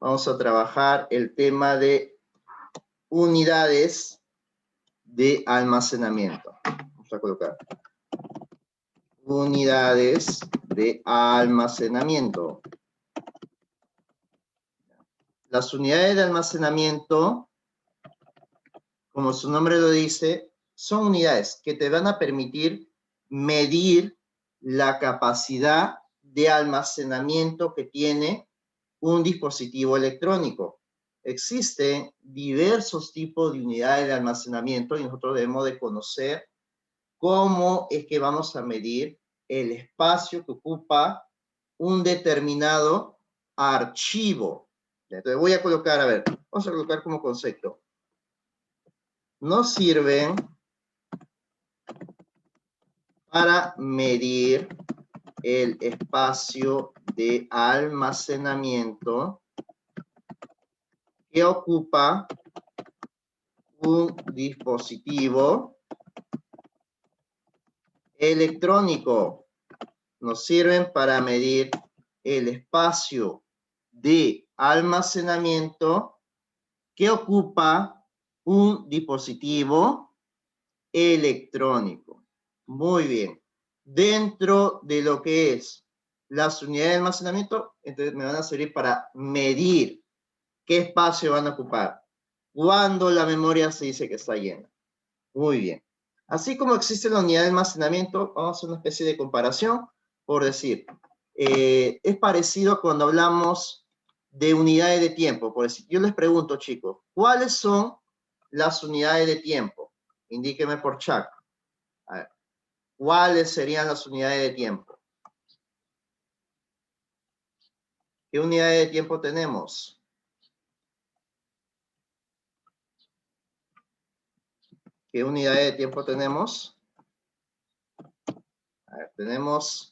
Vamos a trabajar el tema de unidades de almacenamiento. Vamos a colocar unidades de almacenamiento. Las unidades de almacenamiento, como su nombre lo dice, son unidades que te van a permitir medir la capacidad de almacenamiento que tiene un dispositivo electrónico. Existen diversos tipos de unidades de almacenamiento y nosotros debemos de conocer cómo es que vamos a medir el espacio que ocupa un determinado archivo. Entonces voy a colocar, a ver, vamos a colocar como concepto. Nos sirven para medir el espacio de almacenamiento que ocupa un dispositivo electrónico. Nos sirven para medir el espacio de almacenamiento que ocupa un dispositivo electrónico. Muy bien. Dentro de lo que es las unidades de almacenamiento, entonces me van a servir para medir qué espacio van a ocupar cuando la memoria se dice que está llena. Muy bien. Así como existe la unidad de almacenamiento, vamos a hacer una especie de comparación. Por decir, es parecido cuando hablamos de unidades de tiempo. Por decir, yo les pregunto, chicos, ¿cuáles son las unidades de tiempo? Indíqueme por chat. A ver, ¿cuáles serían las unidades de tiempo? ¿Qué unidades de tiempo tenemos? ¿Qué unidades de tiempo tenemos? A ver, tenemos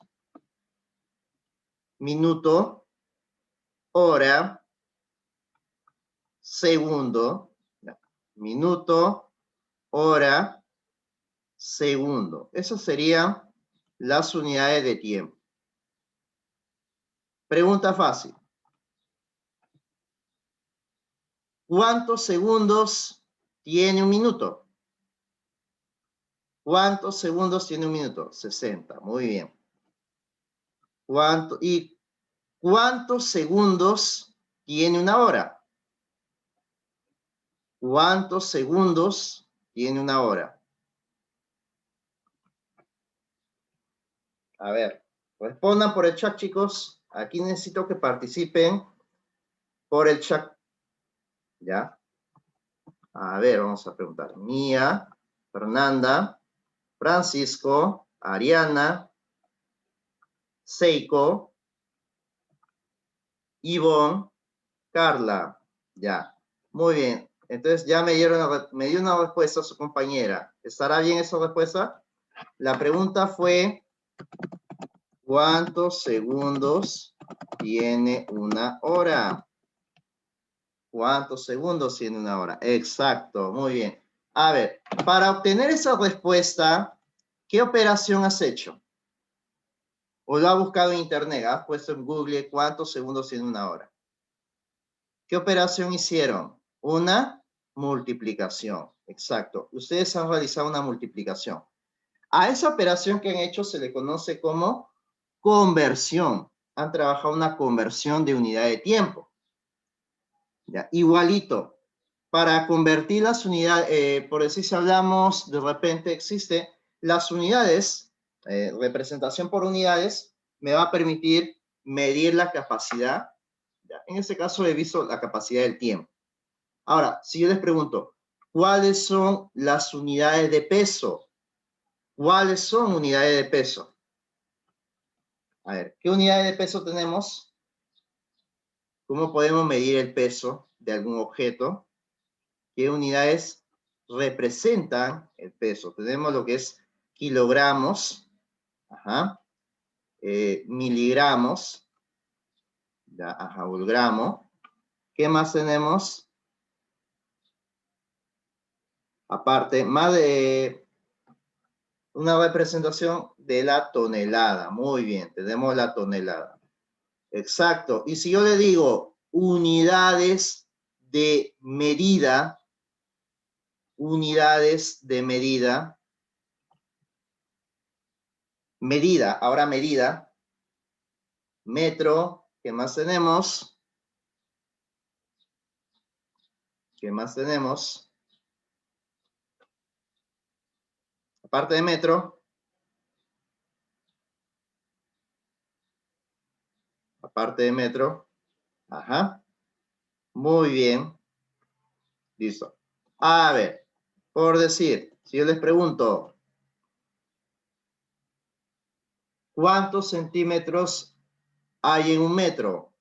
minuto, hora, segundo, minuto, hora, segundo. Esas serían las unidades de tiempo. Pregunta fácil. ¿Cuántos segundos tiene un minuto? ¿Cuántos segundos tiene un minuto? 60. Muy bien. ¿Cuántos segundos tiene una hora? ¿Cuántos segundos tiene una hora? A ver, respondan por el chat, chicos. Aquí necesito que participen por el chat. ¿Ya? A ver, vamos a preguntar. Mía, Fernanda, Francisco, Ariana, Seiko, Ivonne, Carla. Ya. Muy bien. Entonces ya me dio una respuesta su compañera. ¿Estará bien esa respuesta? La pregunta fue, ¿cuántos segundos tiene una hora? ¿Cuántos segundos tiene una hora? Exacto, muy bien. A ver, para obtener esa respuesta, ¿qué operación has hecho? ¿O lo has buscado en internet? ¿Has puesto en Google cuántos segundos tiene una hora? ¿Qué operación hicieron? Una multiplicación. Exacto. Ustedes han realizado una multiplicación. A esa operación que han hecho se le conoce como conversión. Han trabajado una conversión de unidad de tiempo. ¿Ya? Igualito. Para convertir las unidades, por decir si hablamos, de repente existe las unidades, representación por unidades, me va a permitir medir la capacidad. ¿Ya? En este caso he visto la capacidad del tiempo. Ahora, si yo les pregunto, ¿cuáles son las unidades de peso? ¿Cuáles son unidades de peso? A ver, ¿qué unidades de peso tenemos? ¿Cómo podemos medir el peso de algún objeto? ¿Qué unidades representan el peso? Tenemos lo que es kilogramos, miligramos, ya, un gramo. ¿Qué más tenemos? Aparte, más de una representación de la tonelada. Muy bien, tenemos la tonelada. Exacto. Y si yo le digo, unidades de medida. Unidades de medida. Medida, ahora medida. Metro, ¿qué más tenemos? ¿Qué más tenemos? Aparte de metro. Aparte de metro. Ajá. Muy bien. Listo. A ver, por decir, si yo les pregunto, ¿cuántos centímetros hay en un metro?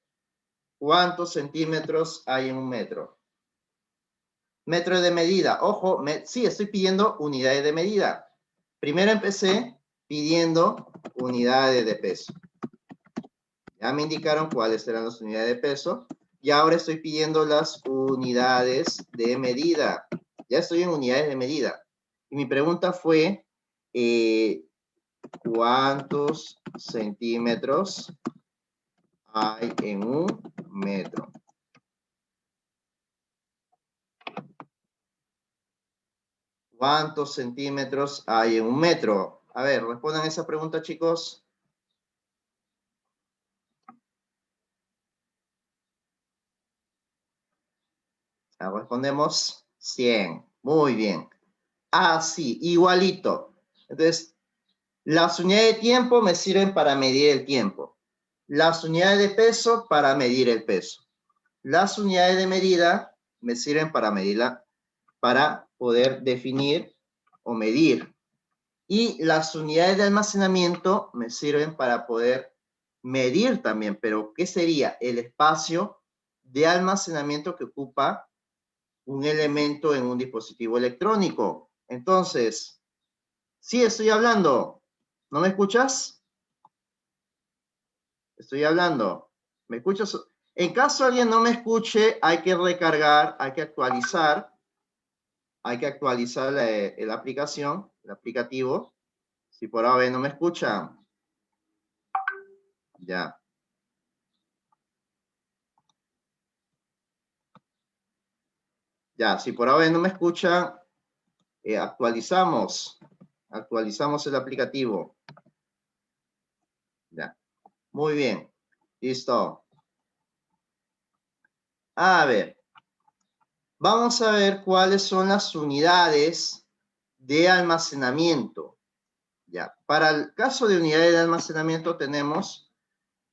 ¿Cuántos centímetros hay en un metro? Metro de medida. Ojo, sí, estoy pidiendo unidades de medida. Primero empecé pidiendo unidades de peso. Ya me indicaron cuáles eran las unidades de peso. Y ahora estoy pidiendo las unidades de medida. Ya estoy en unidades de medida. Y mi pregunta fue, ¿cuántos centímetros hay en un metro? ¿Cuántos centímetros hay en un metro? A ver, respondan esa pregunta, chicos. Ya respondemos 100. Muy bien. Así, igualito. Entonces, las unidades de tiempo me sirven para medir el tiempo. Las unidades de peso para medir el peso. Las unidades de medida me sirven para medirla, para poder definir o medir. Y las unidades de almacenamiento me sirven para poder medir también. Pero, ¿qué sería? El espacio de almacenamiento que ocupa un elemento en un dispositivo electrónico. Entonces, sí estoy hablando. ¿No me escuchas? Estoy hablando. ¿Me escuchas? En caso alguien no me escuche, hay que recargar, hay que actualizar la aplicación, el aplicativo. Si por ahora no me escuchan, ya. Ya, si por ahora no me escuchan, actualizamos el aplicativo. Ya, muy bien, listo. A ver, vamos a ver cuáles son las unidades de almacenamiento. Ya, para el caso de unidades de almacenamiento tenemos,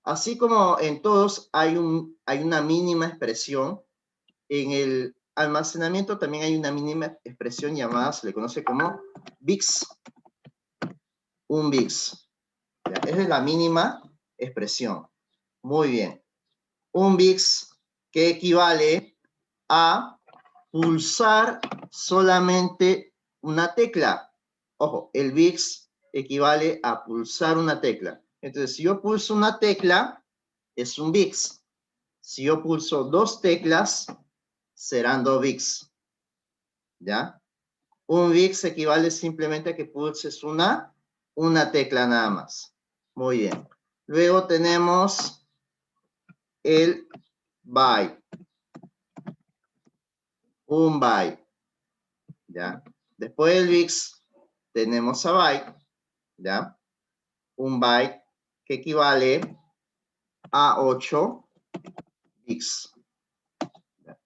así como en todos hay una mínima expresión, en el almacenamiento también hay una mínima expresión llamada, se le conoce como bits. Un bits. Ya, esa es la mínima expresión. Muy bien. Un bits que equivale a pulsar solamente una tecla. Ojo, el bits equivale a pulsar una tecla. Entonces, si yo pulso una tecla, es un bits. Si yo pulso dos teclas, serán dos bits. ¿Ya? Un bits equivale simplemente a que pulses una tecla nada más. Muy bien. Luego tenemos el byte. Un byte. ¿Ya? Después del bits tenemos a byte. ¿Ya? Un byte que equivale a 8 bits. ¿Ya?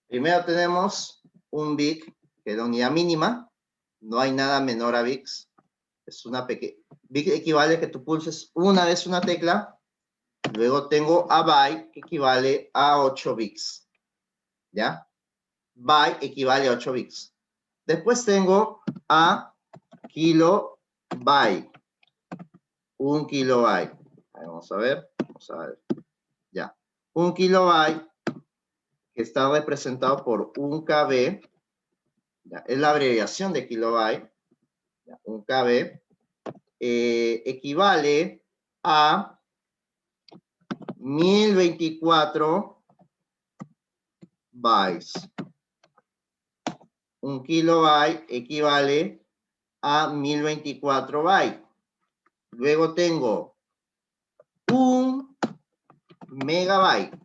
Primero tenemos un bit, que es la unidad mínima. No hay nada menor a bits. Es una pequeña. Bit equivale a que tú pulses una vez una tecla. Luego tengo a byte, que equivale a 8 bits. ¿Ya? Byte equivale a 8 bits. Después tengo a kilobyte. Un kilobyte. Vamos a ver. Vamos a ver. Ya. Un kilobyte, que está representado por un KB. Ya, es la abreviación de kilobyte. Ya, un KB. Equivale a 1024 bytes. Un kilobyte equivale a 1024 bytes. Luego tengo un megabyte.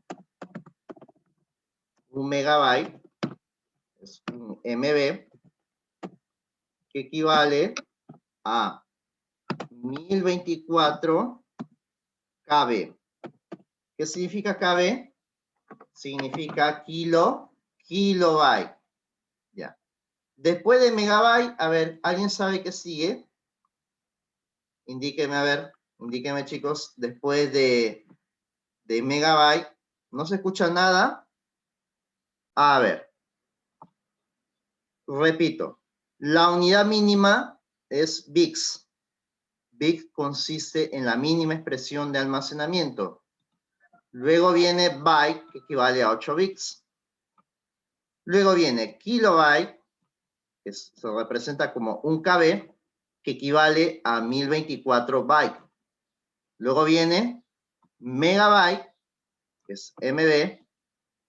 un megabyte es un MB, que equivale a 1024 KB. ¿Qué significa KB? Significa kilobyte. Ya. Después de megabyte, a ver, ¿alguien sabe qué sigue? Indíqueme, a ver, indíqueme, chicos, después de megabyte, ¿no se escucha nada? A ver, repito, la unidad mínima es bits. Bits consiste en la mínima expresión de almacenamiento. Luego viene byte, que equivale a 8 bits. Luego viene kilobyte, que se representa como un KB, que equivale a 1024 bytes. Luego viene megabyte, que es MB,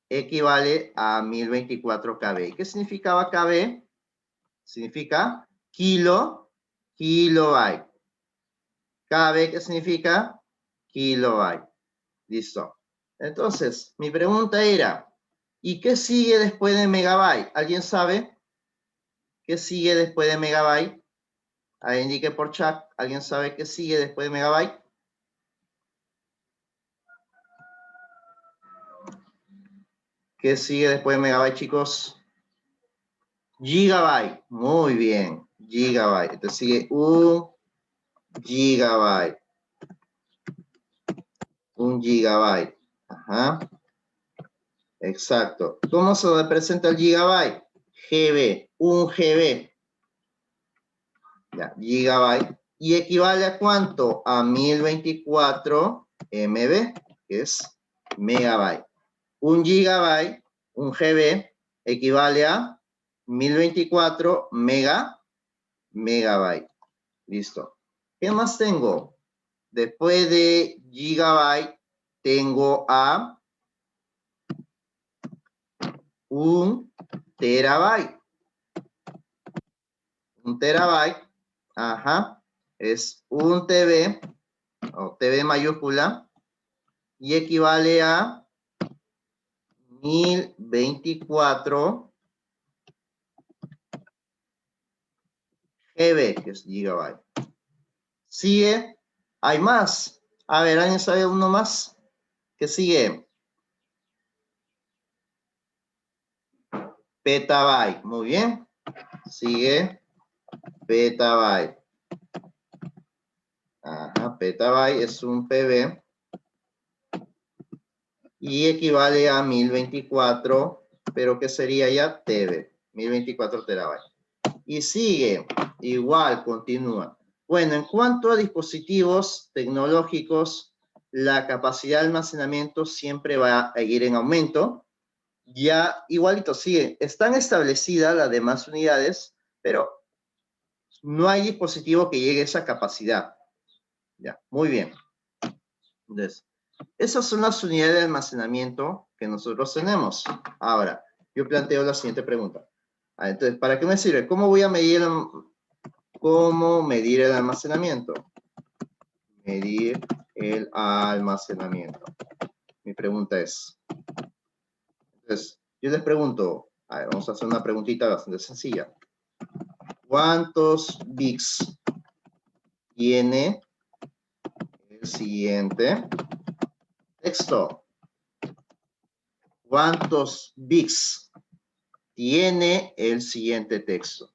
equivale a 1024 KB. ¿Qué significaba KB? Significa kilobyte. KB, ¿qué significa? Kilobyte. Listo. Entonces, mi pregunta era, ¿y qué sigue después de megabyte? ¿Alguien sabe? ¿Qué sigue después de megabyte? Ahí indique por chat. ¿Alguien sabe qué sigue después de megabyte? ¿Qué sigue después de megabyte, chicos? Gigabyte. Muy bien. Gigabyte. Entonces sigue un gigabyte. Un gigabyte. Ajá. Exacto. ¿Cómo se representa el gigabyte? GB. Un GB. Ya, gigabyte. ¿Y equivale a cuánto? A 1024 MB, que es megabyte. Un gigabyte, un GB, equivale a 1024 megabyte. Listo. ¿Qué más tengo? Después de gigabyte, tengo a un terabyte. Un terabyte, ajá, es un TB, o TB mayúscula, y equivale a 1024 GB, que es gigabyte. Sigue, hay más. A ver, ¿alguien sabe uno más? ¿Qué sigue? Petabyte, muy bien. Sigue petabyte. Ajá, petabyte es un PB y equivale a 1024, pero ¿qué sería ya? TB, 1024 terabytes. Y sigue, igual, continúa. Bueno, en cuanto a dispositivos tecnológicos, la capacidad de almacenamiento siempre va a ir en aumento. Ya igualito sigue, están establecidas las demás unidades, pero no hay dispositivo que llegue a esa capacidad. Ya, muy bien. Entonces, esas son las unidades de almacenamiento que nosotros tenemos. Ahora, yo planteo la siguiente pregunta. Entonces, ¿para qué me sirve? ¿Cómo voy a medir el almacenamiento? Medir el almacenamiento. Mi pregunta es, entonces, yo les pregunto, a ver, vamos a hacer una preguntita bastante sencilla. ¿Cuántos bits tiene el siguiente texto? ¿Cuántos bits tiene el siguiente texto?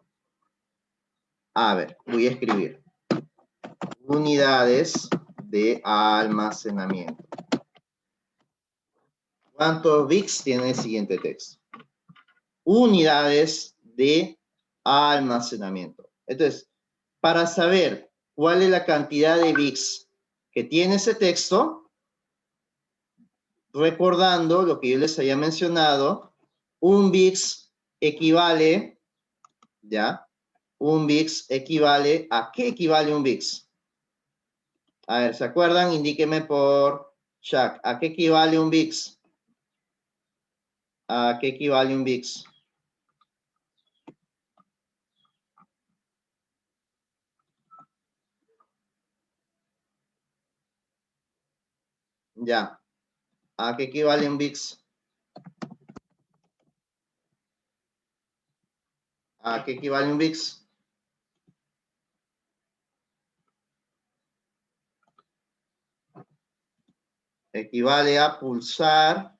A ver, voy a escribir. Unidades de almacenamiento. ¿Cuántos bits tiene el siguiente texto? Unidades de almacenamiento. Entonces, para saber cuál es la cantidad de bits que tiene ese texto, recordando lo que yo les había mencionado, un bits equivale, ¿ya? Un bits equivale, ¿a qué equivale un bits? A ver, ¿se acuerdan? Indíqueme por chat. ¿A qué equivale un bits? ¿A qué equivale un bits? Ya. ¿A qué equivale un bits? ¿A qué equivale un bits? Equivale a pulsar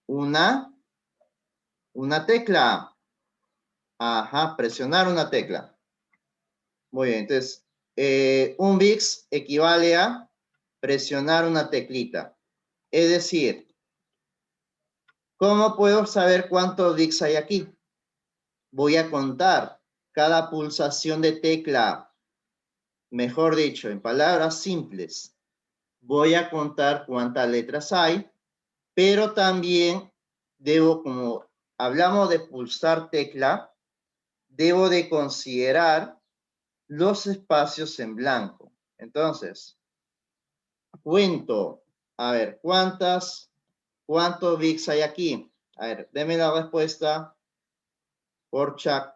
una tecla. Ajá, presionar una tecla. Muy bien, entonces, un bits equivale a presionar una teclita. Es decir, ¿cómo puedo saber cuántos bits hay aquí? Voy a contar cada pulsación de tecla. Mejor dicho, en palabras simples, voy a contar cuántas letras hay, pero también debo, como hablamos de pulsar tecla, debo de considerar los espacios en blanco. Entonces, cuento, a ver, ¿cuántos bits hay aquí? A ver, deme la respuesta por chat.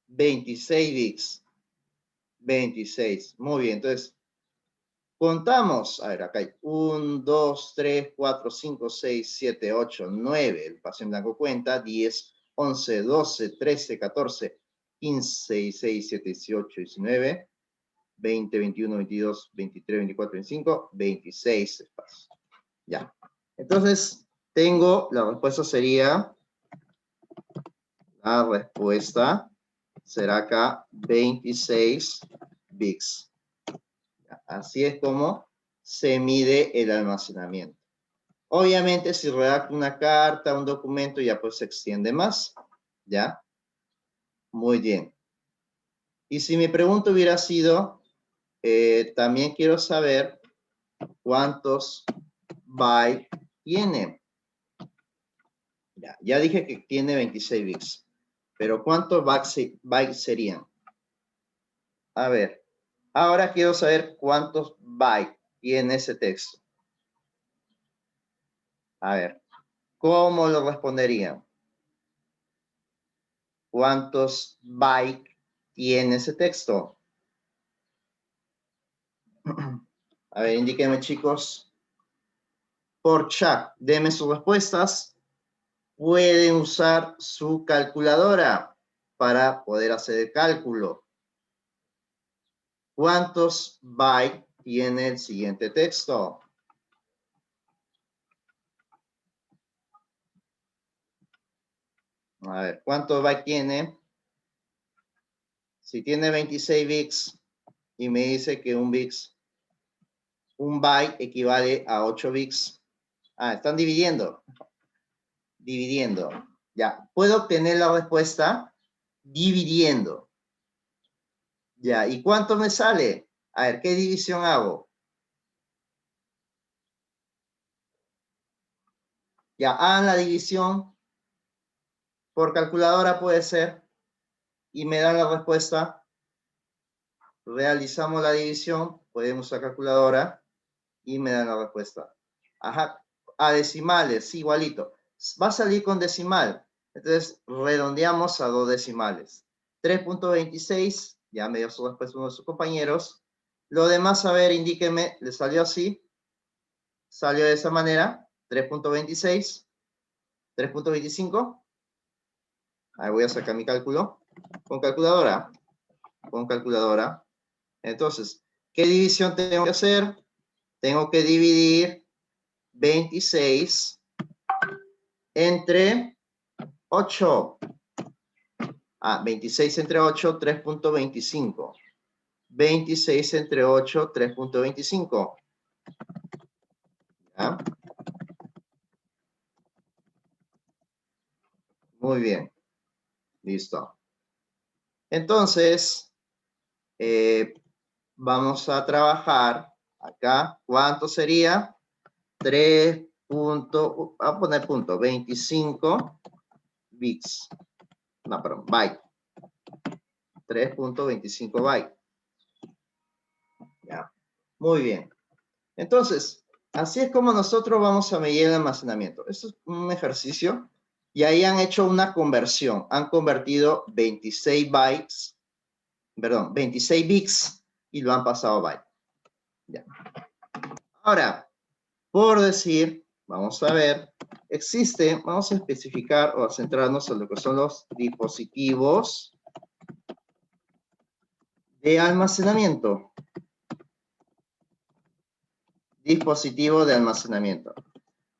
26 bits. 26. Muy bien, entonces, contamos. A ver, acá hay 1, 2, 3, 4, 5, 6, 7, 8, 9. El espacio en blanco cuenta. 10, 11, 12, 13, 14, 15, 16, 17, 18, 19. 20, 21, 22, 23, 24, 25, 26 espacios. Ya. Entonces, la respuesta sería, será acá 26 bits. Así es como se mide el almacenamiento. Obviamente, si redacto una carta, un documento, ya pues se extiende más. ¿Ya? Muy bien. Y si mi pregunta hubiera sido, también quiero saber cuántos bytes tiene. Ya dije que tiene 26 bits. Pero ¿cuántos bytes serían? A ver, ahora quiero saber cuántos bytes tiene ese texto. A ver, ¿cómo lo responderían? ¿Cuántos bytes tiene ese texto? A ver, indíquenme, chicos. Por chat, denme sus respuestas. Pueden usar su calculadora para poder hacer el cálculo. ¿Cuántos bytes tiene el siguiente texto? A ver, ¿cuántos bytes tiene? Si tiene 26 bits y me dice que un byte equivale a 8 bits. Ah, están dividiendo. Dividiendo. Ya, puedo obtener la respuesta dividiendo. Ya, ¿y cuánto me sale? A ver, ¿qué división hago? Ya, hagan la división por calculadora puede ser y me dan la respuesta. Realizamos la división, podemos usar calculadora y me dan la respuesta. Ajá, a decimales, igualito. Va a salir con decimal. Entonces, redondeamos a 2 decimales. 3.26, ya me dio su respuesta uno de sus compañeros. Lo demás, a ver, indíquenme, ¿le salió así? ¿Salió de esa manera? 3.26, 3.25. Ahí voy a sacar mi cálculo. Con calculadora. Con calculadora. Entonces, ¿qué división tengo que hacer? Tengo que dividir 26 entre 8. 26 entre 8, 3.25. 26 entre 8, 3.25. ¿Ya? Muy bien. Listo. Entonces, vamos a trabajar acá. ¿Cuánto sería? 3. Voy a poner punto. 25 bits. No, perdón, byte. 3.25 byte. Ya. Muy bien. Entonces, así es como nosotros vamos a medir el almacenamiento. Esto es un ejercicio. Y ahí han hecho una conversión. Han convertido 26 bytes, perdón, 26 bits y lo han pasado a byte. Ya. Ahora, por decir, vamos a ver, vamos a especificar o a centrarnos en lo que son los dispositivos de almacenamiento. Dispositivo de almacenamiento.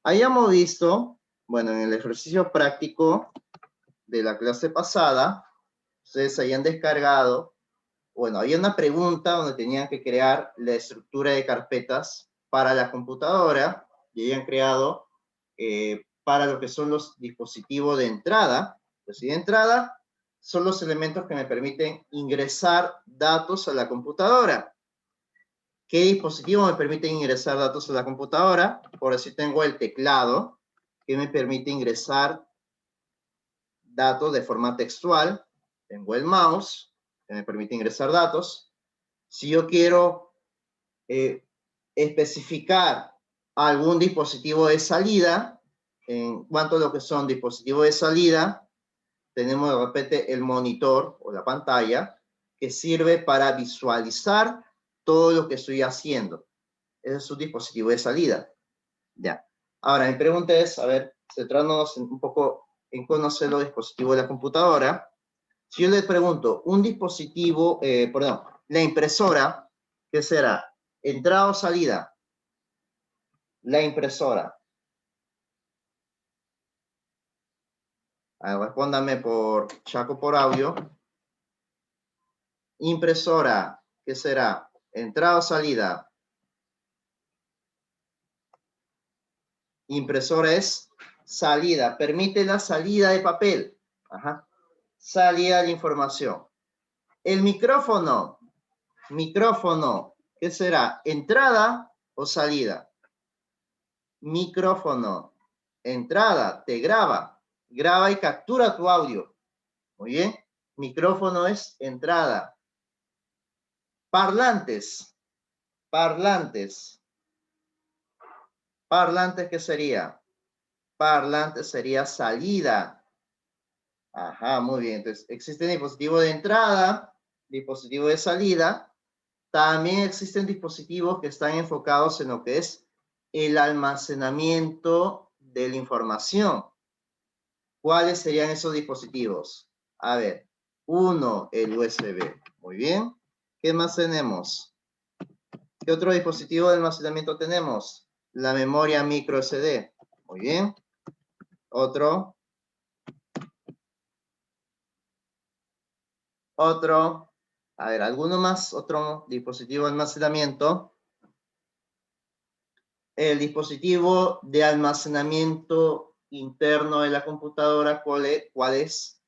Hayamos visto, bueno, en el ejercicio práctico de la clase pasada, ustedes hayan descargado, bueno, había una pregunta donde tenían que crear la estructura de carpetas para la computadora y hayan creado para lo que son los dispositivos de entrada. Pues, de entrada son los elementos que me permiten ingresar datos a la computadora. ¿Qué dispositivo me permite ingresar datos a la computadora? Por decir, tengo el teclado, que me permite ingresar datos de forma textual. Tengo el mouse, que me permite ingresar datos. Si yo quiero especificar algún dispositivo de salida, en cuanto a lo que son dispositivos de salida, tenemos de repente el monitor o la pantalla, que sirve para visualizar todo lo que estoy haciendo. Ese es su dispositivo de salida. Ya. Ahora, mi pregunta es, a ver, centrándonos un poco en conocer los dispositivos de la computadora. Si yo le pregunto, un dispositivo, perdón, la impresora, ¿qué será? ¿Entrada o salida? La impresora. A ver, respóndame por chat o por audio. Impresora, ¿qué será? ¿Entrada o salida? Impresora es salida, permite la salida de papel. Ajá. Salida de información. El micrófono, ¿qué será? ¿Entrada o salida? Micrófono, entrada, te graba y captura tu audio. Muy bien. Micrófono es entrada. Parlantes, ¿qué sería? Parlante sería salida. Ajá, muy bien. Entonces, existe dispositivo de entrada, dispositivo de salida. También existen dispositivos que están enfocados en lo que es el almacenamiento de la información. ¿Cuáles serían esos dispositivos? A ver, uno, el USB. Muy bien. ¿Qué más tenemos? ¿Qué otro dispositivo de almacenamiento tenemos? La memoria micro SD. Muy bien. Otro. A ver, ¿alguno más? Otro dispositivo de almacenamiento. El dispositivo de almacenamiento interno de la computadora, ¿cuál es?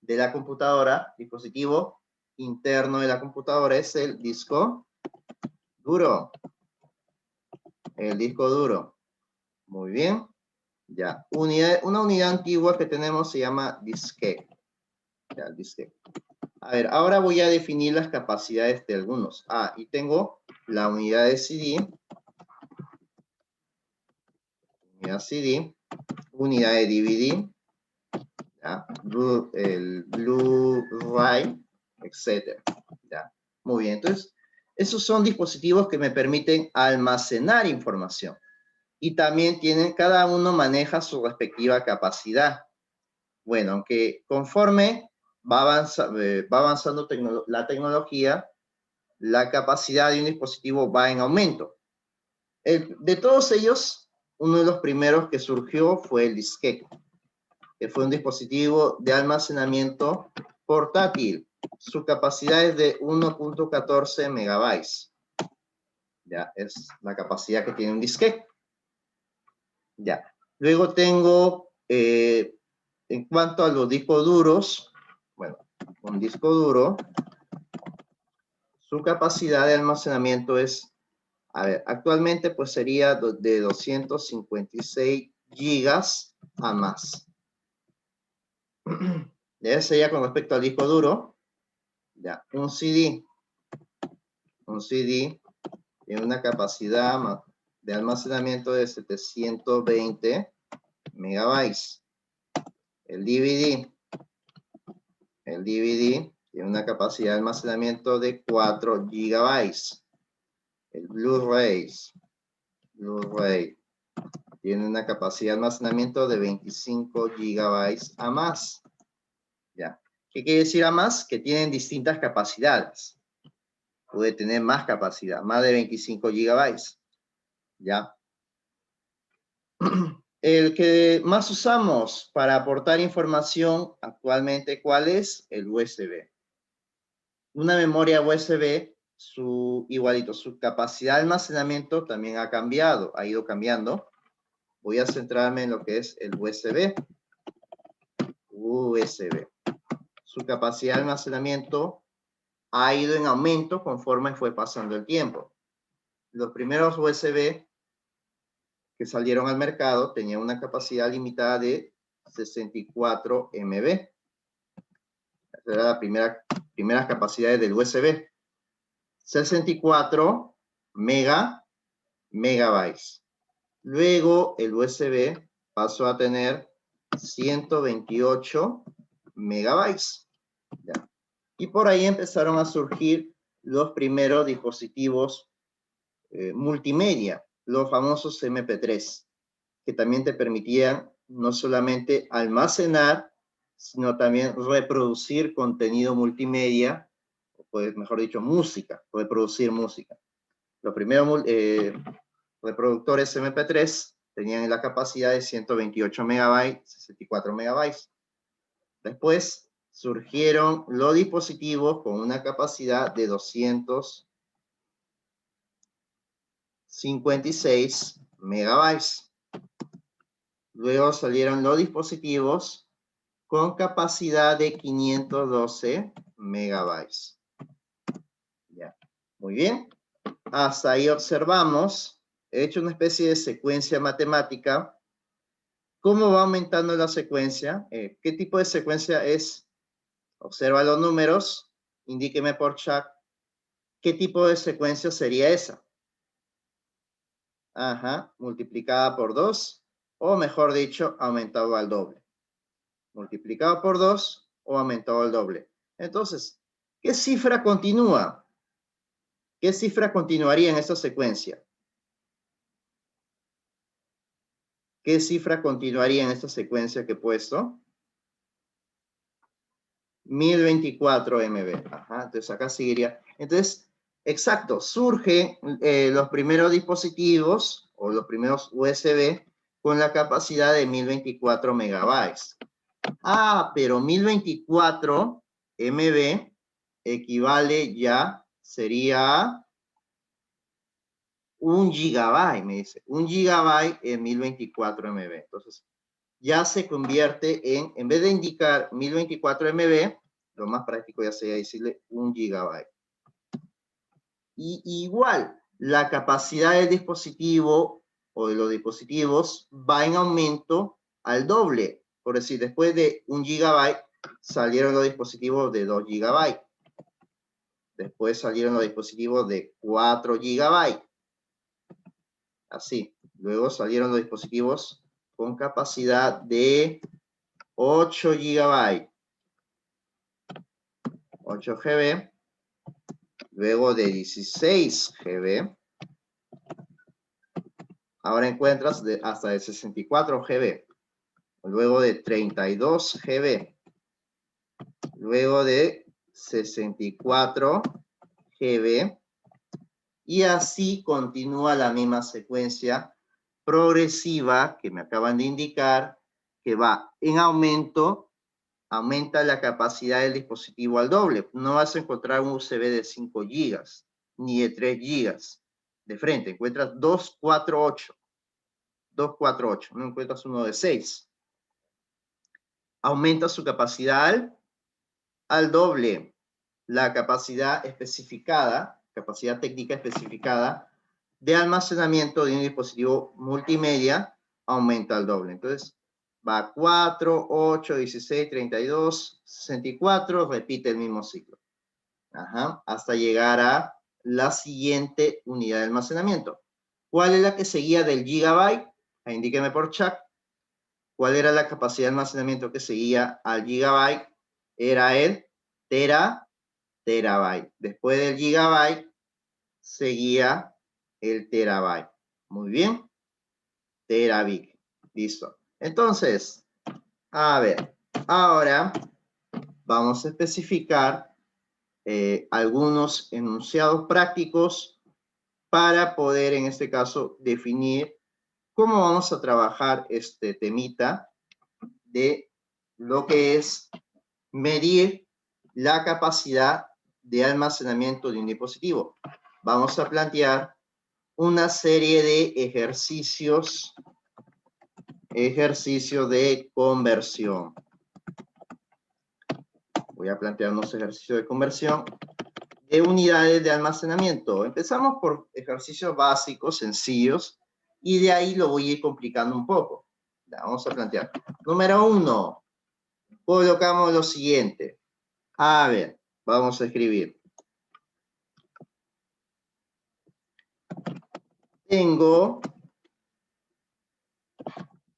De la computadora, dispositivo interno de la computadora es el disco duro. El disco duro. Muy bien. Ya. Una unidad antigua que tenemos se llama disquete. Ya, el disquete. A ver, ahora voy a definir las capacidades de algunos. Ah, y tengo la unidad de CD. Unidad CD. Unidad de DVD. ¿Ya? El Blu-ray, etc. ¿Ya? Muy bien, entonces, esos son dispositivos que me permiten almacenar información. Y también cada uno maneja su respectiva capacidad. Bueno, aunque conforme va avanzando la tecnología, la capacidad de un dispositivo va en aumento. De todos ellos, uno de los primeros que surgió fue el disquete, que fue un dispositivo de almacenamiento portátil. Su capacidad es de 1.14 megabytes. Ya, es la capacidad que tiene un disquete. Ya. Luego tengo, en cuanto a los discos duros, bueno, un disco duro, su capacidad de almacenamiento es, a ver, actualmente pues sería de 256 gigas a más. Ya sería con respecto al disco duro. Ya, un CD tiene una capacidad de almacenamiento de 720 megabytes. El DVD tiene una capacidad de almacenamiento de 4 gigabytes. El Blu-ray tiene una capacidad de almacenamiento de 25 gigabytes a más. ¿Ya? ¿Qué quiere decir a más? Que tienen distintas capacidades. puede tener más capacidad, más de 25 gigabytes. ¿Ya? El que más usamos para aportar información actualmente, ¿cuál es? El USB. Una memoria USB, igualito, su capacidad de almacenamiento también ha cambiado, ha ido cambiando. Voy a centrarme en lo que es el USB. USB. Su capacidad de almacenamiento ha ido en aumento conforme fue pasando el tiempo. Los primeros USB que salieron al mercado tenían una capacidad limitada de 64 MB. Esa era la primera capacidad del USB. 64 megabytes. Luego el USB pasó a tener 128 megabytes. ¿Ya? Y por ahí empezaron a surgir los primeros dispositivos multimedia, los famosos MP3, que también te permitían no solamente almacenar, sino también reproducir contenido multimedia, o pues, mejor dicho, música, reproducir música. Los primeros reproductores MP3 tenían la capacidad de 128 megabytes, 64 megabytes. Después surgieron los dispositivos con una capacidad de 256 megabytes. Luego salieron los dispositivos con capacidad de 512 megabytes. Ya. Muy bien. Hasta ahí observamos. He hecho una especie de secuencia matemática. ¿Cómo va aumentando la secuencia? ¿Qué tipo de secuencia es? Observa los números. Indíqueme por chat qué tipo de secuencia sería esa. Ajá, multiplicada por 2, o mejor dicho, aumentado al doble. Multiplicado por 2 o aumentado al doble. Entonces, ¿qué cifra continúa? ¿Qué cifra continuaría en esta secuencia? ¿Qué cifra continuaría en esta secuencia que he puesto? 1024 MB. Ajá, entonces acá seguiría. Entonces, exacto, surgen los primeros dispositivos o los primeros USB con la capacidad de 1024 megabytes. Ah, pero 1024 MB equivale ya, sería 1 gigabyte, me dice. 1 gigabyte en 1024 MB. Entonces, ya se convierte en vez de indicar 1024 MB, lo más práctico ya sería decirle 1 gigabyte. Y igual, la capacidad del dispositivo o de los dispositivos va en aumento al doble. Por decir, después de 1 gigabyte, salieron los dispositivos de 2 gigabytes. Después salieron los dispositivos de 4 gigabytes. Así. Luego salieron los dispositivos con capacidad de 8 gigabytes. 8 GB. Luego de 16 GB. Ahora encuentras hasta de 64 GB. Luego de 32 GB. Luego de 64 GB. Y así continúa la misma secuencia progresiva que me acaban de indicar, que va en aumento, aumenta la capacidad del dispositivo al doble. No vas a encontrar un USB de 5 GB, ni de 3 GB. De frente, encuentras 248. 248, no encuentras uno de 6. Aumenta su capacidad al doble. La capacidad especificada, capacidad técnica especificada de almacenamiento de un dispositivo multimedia aumenta al doble. Entonces, va 4, 8, 16, 32, 64, repite el mismo ciclo. Ajá, hasta llegar a la siguiente unidad de almacenamiento. ¿Cuál es la que seguía del gigabyte? Indíqueme por chat. ¿Cuál era la capacidad de almacenamiento que seguía al gigabyte? Era el terabyte. Después del gigabyte seguía el terabyte. Muy bien. Terabit. Listo. Entonces, a ver, ahora vamos a especificar algunos enunciados prácticos para poder, en este caso, definir cómo vamos a trabajar este temita de lo que es medir la capacidad de almacenamiento de un dispositivo. Vamos a plantear una serie de ejercicios de conversión. Voy a plantear unos ejercicios de conversión de unidades de almacenamiento. Empezamos por ejercicios básicos, sencillos, y de ahí lo voy a ir complicando un poco. Ya, vamos a plantear. Número 1, colocamos lo siguiente. A ver, vamos a escribir. Tengo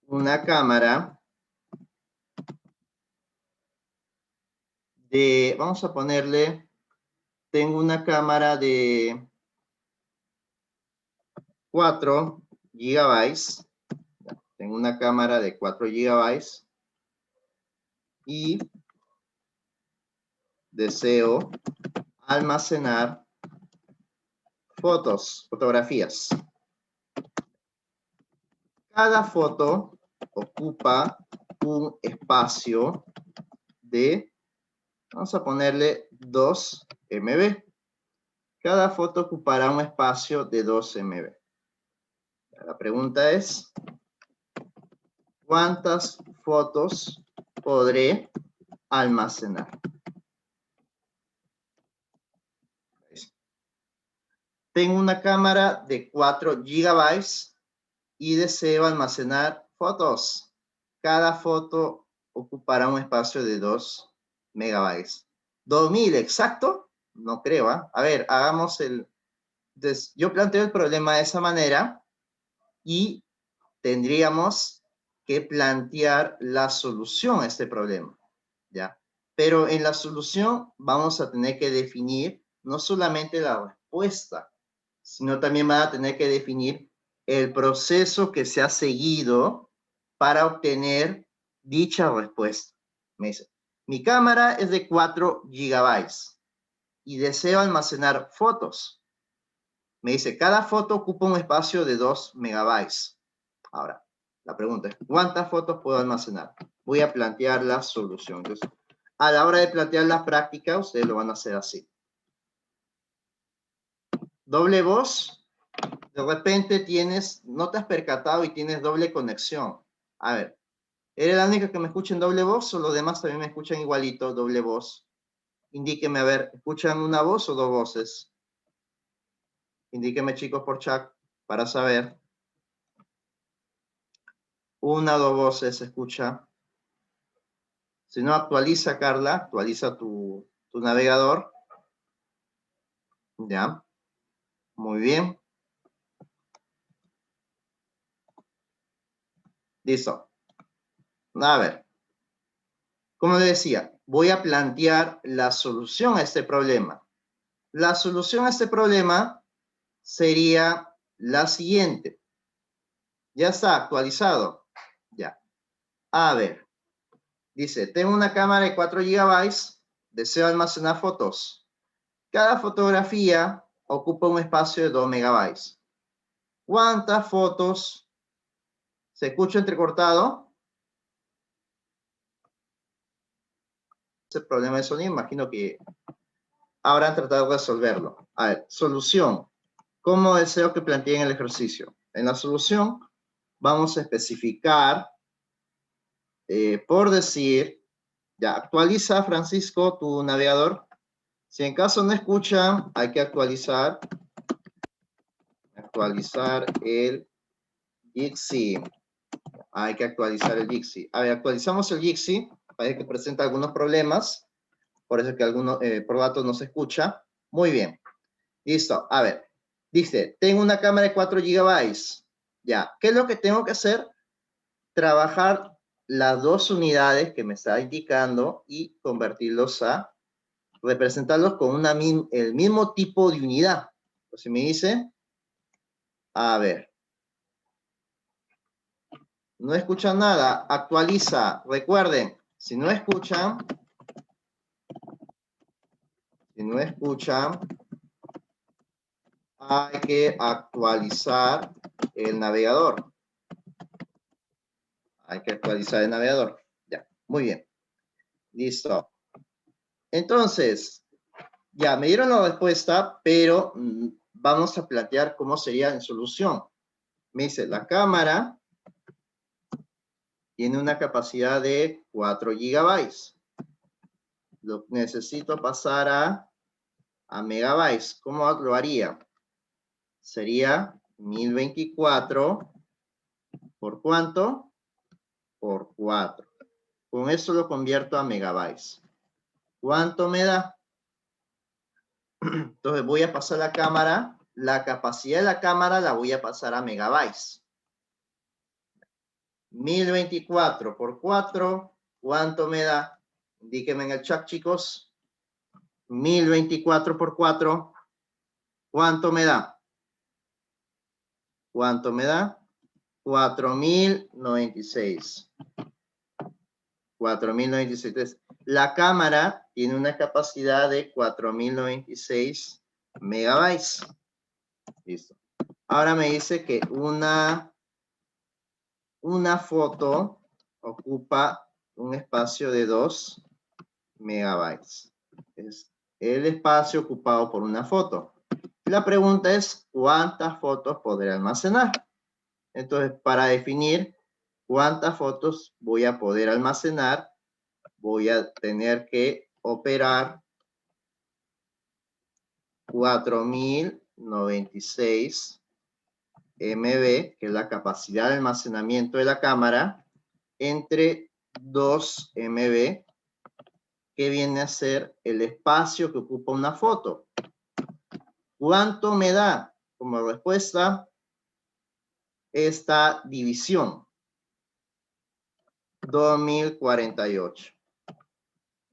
una cámara de, vamos a ponerle, tengo una cámara de 4 gigabytes. Tengo una cámara de 4 gigabytes y deseo almacenar fotografías. Cada foto ocupa un espacio de, vamos a ponerle 2 MB. Cada foto ocupará un espacio de 2 MB. La pregunta es, ¿cuántas fotos podré almacenar? Tengo una cámara de 4 gigabytes y deseo almacenar fotos. Cada foto ocupará un espacio de 2 megabytes. ¿2000 exacto? No creo, ¿eh? A ver, hagamos el... Yo planteo el problema de esa manera y tendríamos que plantear la solución a este problema, ¿ya? Pero en la solución vamos a tener que definir no solamente la respuesta, sino también van a tener que definir el proceso que se ha seguido para obtener dicha respuesta. Me dice, mi cámara es de 4 gigabytes y deseo almacenar fotos. Me dice, cada foto ocupa un espacio de 2 megabytes. Ahora, la pregunta es, ¿cuántas fotos puedo almacenar? Voy a plantear la solución. Entonces, a la hora de plantear la práctica, ustedes lo van a hacer así. Doble voz, de repente tienes, no te has percatado y tienes doble conexión. A ver, ¿eres la única que me escucha en doble voz o los demás también me escuchan igualito, doble voz? Indíqueme, a ver, ¿escuchan una voz o dos voces? Indíqueme, chicos, por chat para saber. Una o dos voces se escucha. Si no, actualiza, Carla, actualiza tu navegador. Ya, muy bien. Listo. A ver, como le decía, voy a plantear la solución a este problema. La solución a este problema sería la siguiente. Ya está actualizado. Ya. A ver, dice, tengo una cámara de 4 gigabytes, deseo almacenar fotos. Cada fotografía ocupa un espacio de 2 megabytes. ¿Cuántas fotos? ¿Se escucha entrecortado? Ese problema de sonido, imagino que habrán tratado de resolverlo. A ver, solución. ¿Cómo deseo que planteen el ejercicio? En la solución vamos a especificar, por decir, ya actualiza, Francisco, tu navegador. Si en caso no escuchan, hay que actualizar el Jitsi. Hay que actualizar el Jitsi. A ver, actualizamos el Jitsi. Parece que presenta algunos problemas. Por eso que algunos, por datos no se escucha. Muy bien. Listo. A ver. Dice, tengo una cámara de 4 gigabytes. Ya. ¿Qué es lo que tengo que hacer? Trabajar las dos unidades que me está indicando y convertirlos a, representarlos con el mismo tipo de unidad. Entonces me dice, a ver, no escuchan nada, actualiza. Recuerden, si no escuchan, Si no escuchan, hay que actualizar el navegador. Hay que actualizar el navegador. Ya, muy bien. Listo. Entonces, ya me dieron la respuesta, pero vamos a plantear cómo sería en solución. Me dice, la cámara tiene una capacidad de 4 gigabytes. Lo necesito pasar a megabytes. ¿Cómo lo haría? Sería 1024 por ¿cuánto? Por 4. Con eso lo convierto a megabytes. ¿Cuánto me da? Entonces voy a pasar la cámara, la capacidad de la cámara la voy a pasar a megabytes. 1024 por 4, ¿cuánto me da? Indíquenme en el chat, chicos. 1024 por 4, ¿cuánto me da? ¿Cuánto me da? 4096. 4096. La cámara tiene una capacidad de 4096 megabytes. Listo. Ahora me dice que una foto ocupa un espacio de 2 megabytes. Es el espacio ocupado por una foto. La pregunta es, ¿cuántas fotos podré almacenar? Entonces, para definir cuántas fotos voy a poder almacenar, voy a tener que operar 4096 MB, que es la capacidad de almacenamiento de la cámara, entre 2 MB, que viene a ser el espacio que ocupa una foto. ¿Cuánto me da como respuesta esta división? 2048.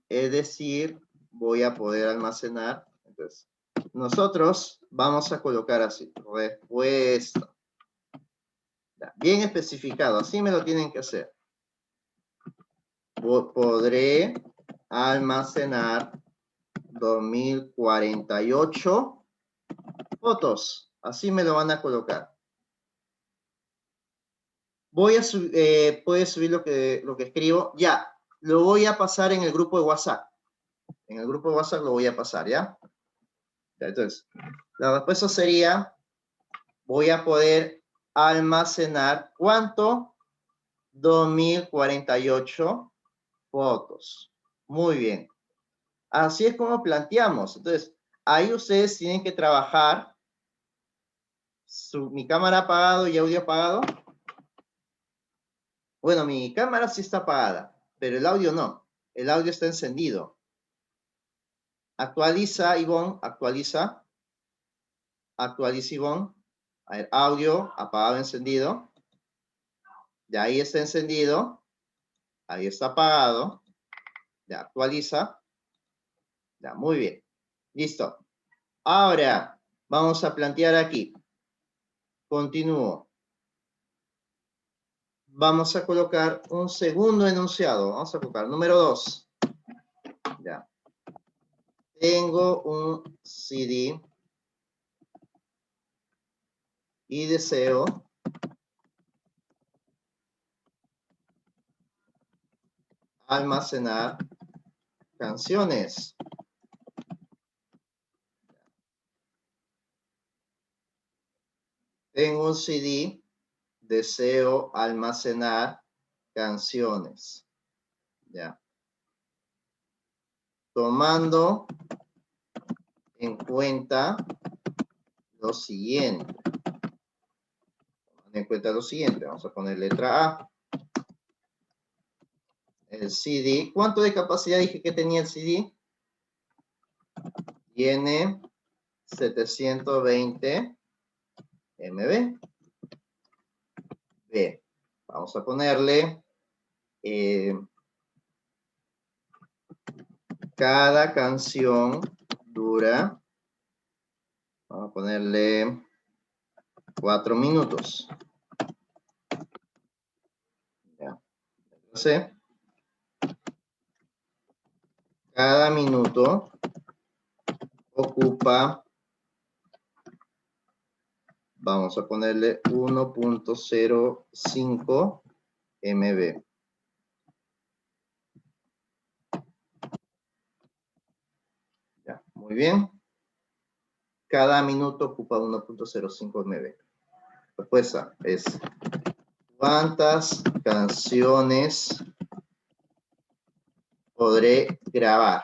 Es decir, voy a poder almacenar. Entonces, nosotros vamos a colocar así, respuesta. Bien especificado, así me lo tienen que hacer. Podré almacenar 2048 fotos. Así me lo van a colocar. Voy a puedes subir lo que escribo. Ya, lo voy a pasar en el grupo de WhatsApp. En el grupo de WhatsApp lo voy a pasar, ¿ya? Entonces, la respuesta sería, voy a poder almacenar, ¿cuánto? 2048 fotos. Muy bien. Así es como planteamos. Entonces, ahí ustedes tienen que trabajar. Mi cámara apagado y audio apagado. Bueno, mi cámara sí está apagada, pero el audio no. El audio está encendido. Actualiza, Ivonne, actualiza. Actualiza, Ivonne. A ver, audio, apagado, encendido. De ahí está encendido. Ahí está apagado. Ya, actualiza. Ya, muy bien. Listo. Ahora, vamos a plantear aquí. Continúo. Vamos a colocar un segundo enunciado. Vamos a colocar número 2. Ya. Tengo un CD y deseo almacenar canciones. Tengo un CD, deseo almacenar canciones. Ya. Tomando en cuenta lo siguiente. Tomando en cuenta lo siguiente. Vamos a poner letra A. El CD. ¿Cuánto de capacidad dije que tenía el CD? Tiene 720 MB. Bien. Vamos a ponerle cada canción dura, vamos a ponerle 4 minutos. Ya. Entonces, cada minuto ocupa, vamos a ponerle 1.05 MB. Ya, muy bien. Cada minuto ocupa 1.05 MB. Respuesta es, ¿cuántas canciones podré grabar?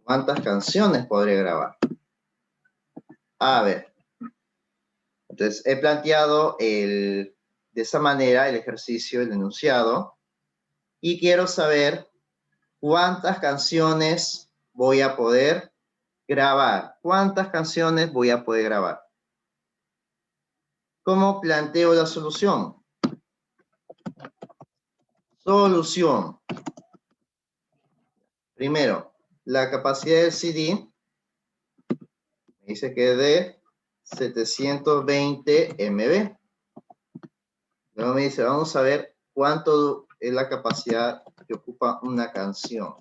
¿Cuántas canciones podré grabar? A ver. Entonces, he planteado de esa manera el ejercicio, el enunciado, y quiero saber cuántas canciones voy a poder grabar. ¿Cuántas canciones voy a poder grabar? ¿Cómo planteo la solución? Solución. Primero, la capacidad del CD me dice que es de 720 MB. Luego me dice, vamos a ver cuánto es la capacidad que ocupa una canción.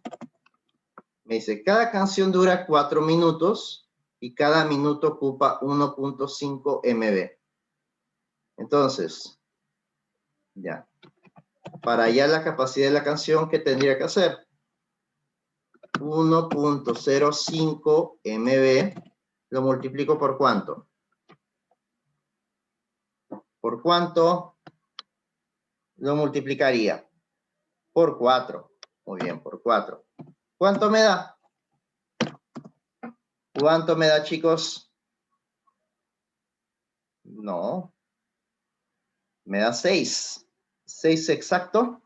Me dice, cada canción dura 4 minutos y cada minuto ocupa 1.5 MB. Entonces, ya. Para hallar la capacidad de la canción, ¿qué tendría que hacer? 1.05 MB lo multiplico por ¿cuánto? ¿Por cuánto lo multiplicaría? Por 4. Muy bien, por 4. ¿Cuánto me da? ¿Cuánto me da, chicos? No. Me da 6. 6 exacto.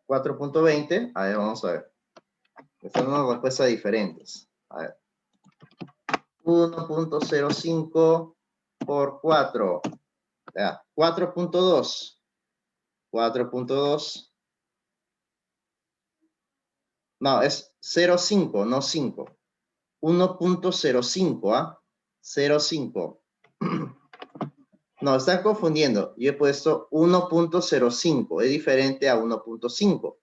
4.20. A ver, vamos a ver. Estas son unas respuestas diferentes. A ver. 1.05 por 4. 4.2. 4.2. No, es 0.5, no 5. 1.05, ¿ah? 0.5. No, están confundiendo. Yo he puesto 1.05. Es diferente a 1.5.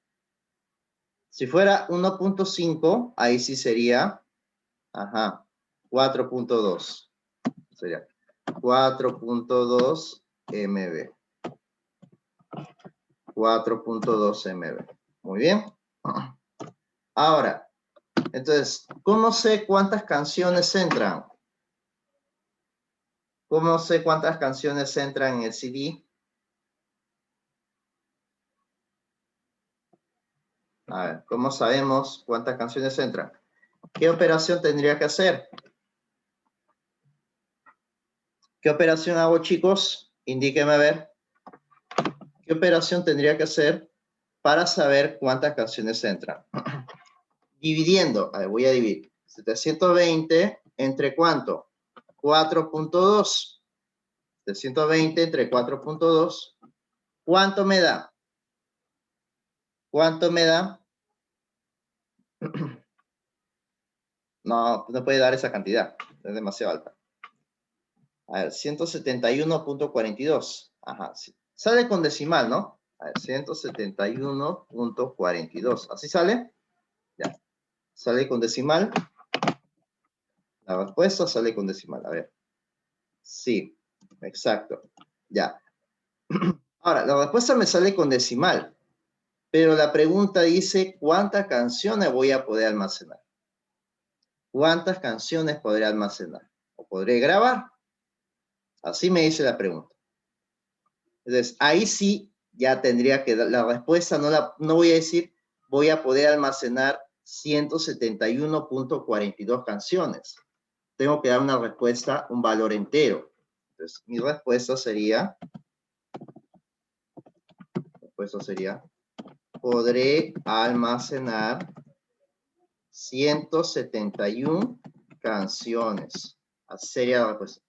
Si fuera 1.5, ahí sí sería, 4.2. Sería 4.2 MB. 4.2 MB. Muy bien. Ahora, entonces, ¿cómo sé cuántas canciones entran? ¿Cómo sé cuántas canciones entran en el CD? A ver, ¿cómo sabemos cuántas canciones entran? ¿Qué operación tendría que hacer? ¿Qué operación hago, chicos? Indíquenme a ver. ¿Qué operación tendría que hacer para saber cuántas canciones entran? Dividiendo. A ver, voy a dividir. 720 entre ¿cuánto? 4.2. 720 entre 4.2. ¿Cuánto me da? ¿Cuánto me da? No, no puede dar esa cantidad. Es demasiado alta. A ver, 171.42. Ajá, sí. Sale con decimal, ¿no? A ver, 171.42. ¿Así sale? Ya. Sale con decimal. La respuesta sale con decimal. A ver. Sí, exacto. Ya. Ahora, la respuesta me sale con decimal. Pero la pregunta dice, ¿cuántas canciones voy a poder almacenar? ¿Cuántas canciones podré almacenar? ¿O podré grabar? Así me dice la pregunta. Entonces, ahí sí ya tendría que dar la respuesta, no voy a decir voy a poder almacenar 171.42 canciones. Tengo que dar una respuesta, un valor entero. Entonces, mi respuesta sería, podré almacenar 171 canciones. Así sería la respuesta.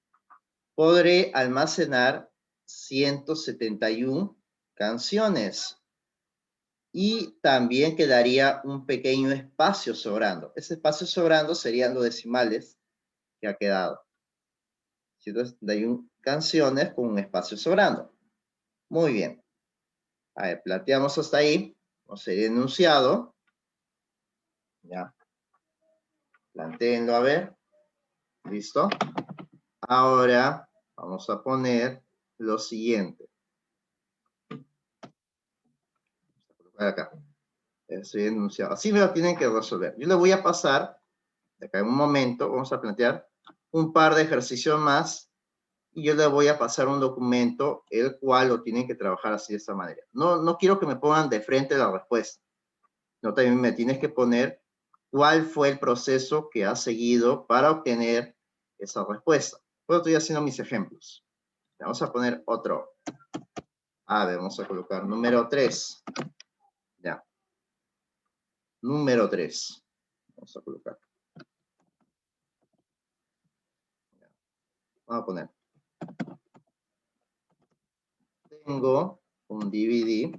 Podré almacenar 171 canciones. Y también quedaría un pequeño espacio sobrando. Ese espacio sobrando serían los decimales que ha quedado. 171 canciones con un espacio sobrando. Muy bien. A ver, planteamos hasta ahí. Vamos a ir enunciado. Ya. Plantéenlo a ver. ¿Listo? Ahora vamos a poner lo siguiente. Acá. Estoy enunciado. Así me lo tienen que resolver. Yo le voy a pasar, de acá en un momento, vamos a plantear un par de ejercicios más y yo le voy a pasar un documento el cual lo tienen que trabajar así de esta manera. No quiero que me pongan de frente la respuesta. No, también me tienes que poner cuál fue el proceso que has seguido para obtener esa respuesta. Pues estoy haciendo mis ejemplos. Vamos a poner otro. A ver, vamos a colocar número 3. Ya. Número 3. Vamos a colocar. Vamos a poner. Tengo un DVD.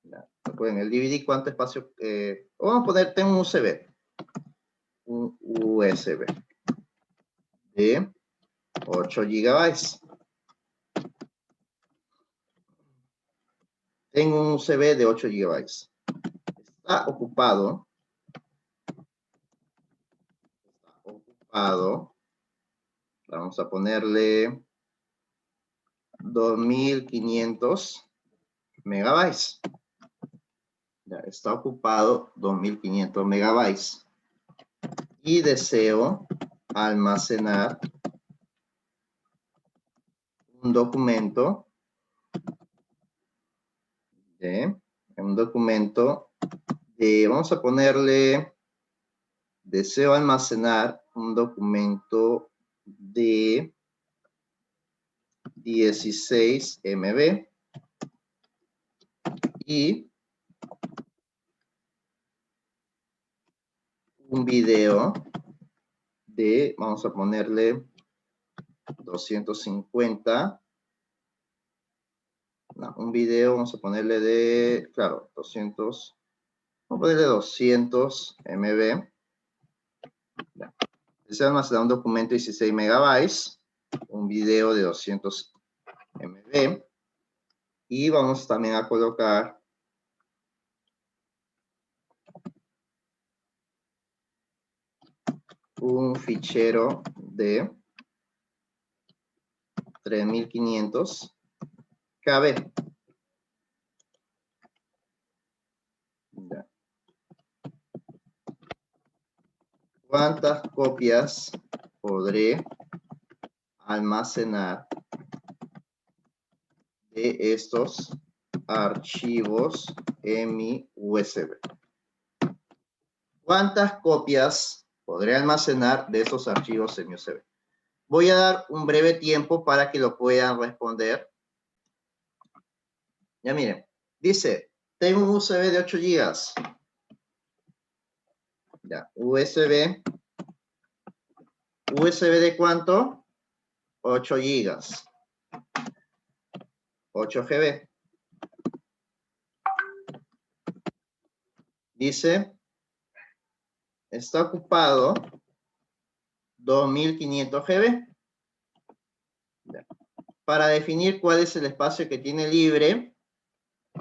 Ya. Recuerden, el DVD, ¿cuánto espacio? Vamos a poner, tengo un USB. Un USB. De 8 GB. Tengo un USB de 8 GB. Está ocupado. Vamos a ponerle 2500 megabytes. Ya está ocupado 2500 megabytes. Y deseo almacenar un documento vamos a ponerle, deseo almacenar un documento de 16 MB y un video de, vamos a ponerle 250, no, un video, vamos a ponerle de, claro, 200, vamos a ponerle 200 MB. Ya. Deseo almacenar un documento de 16 megabytes, un video de 200 MB y vamos también a colocar un fichero de 3500 KB. Ya. ¿Cuántas copias podré almacenar de estos archivos en mi USB? ¿Cuántas copias podré almacenar de estos archivos en mi USB? Voy a dar un breve tiempo para que lo puedan responder. Ya miren, dice, tengo un USB de 8 GB. Ya, USB de cuánto? 8 GB. 8 GB. Dice, está ocupado 2500 GB. Ya. Para definir cuál es el espacio que tiene libre,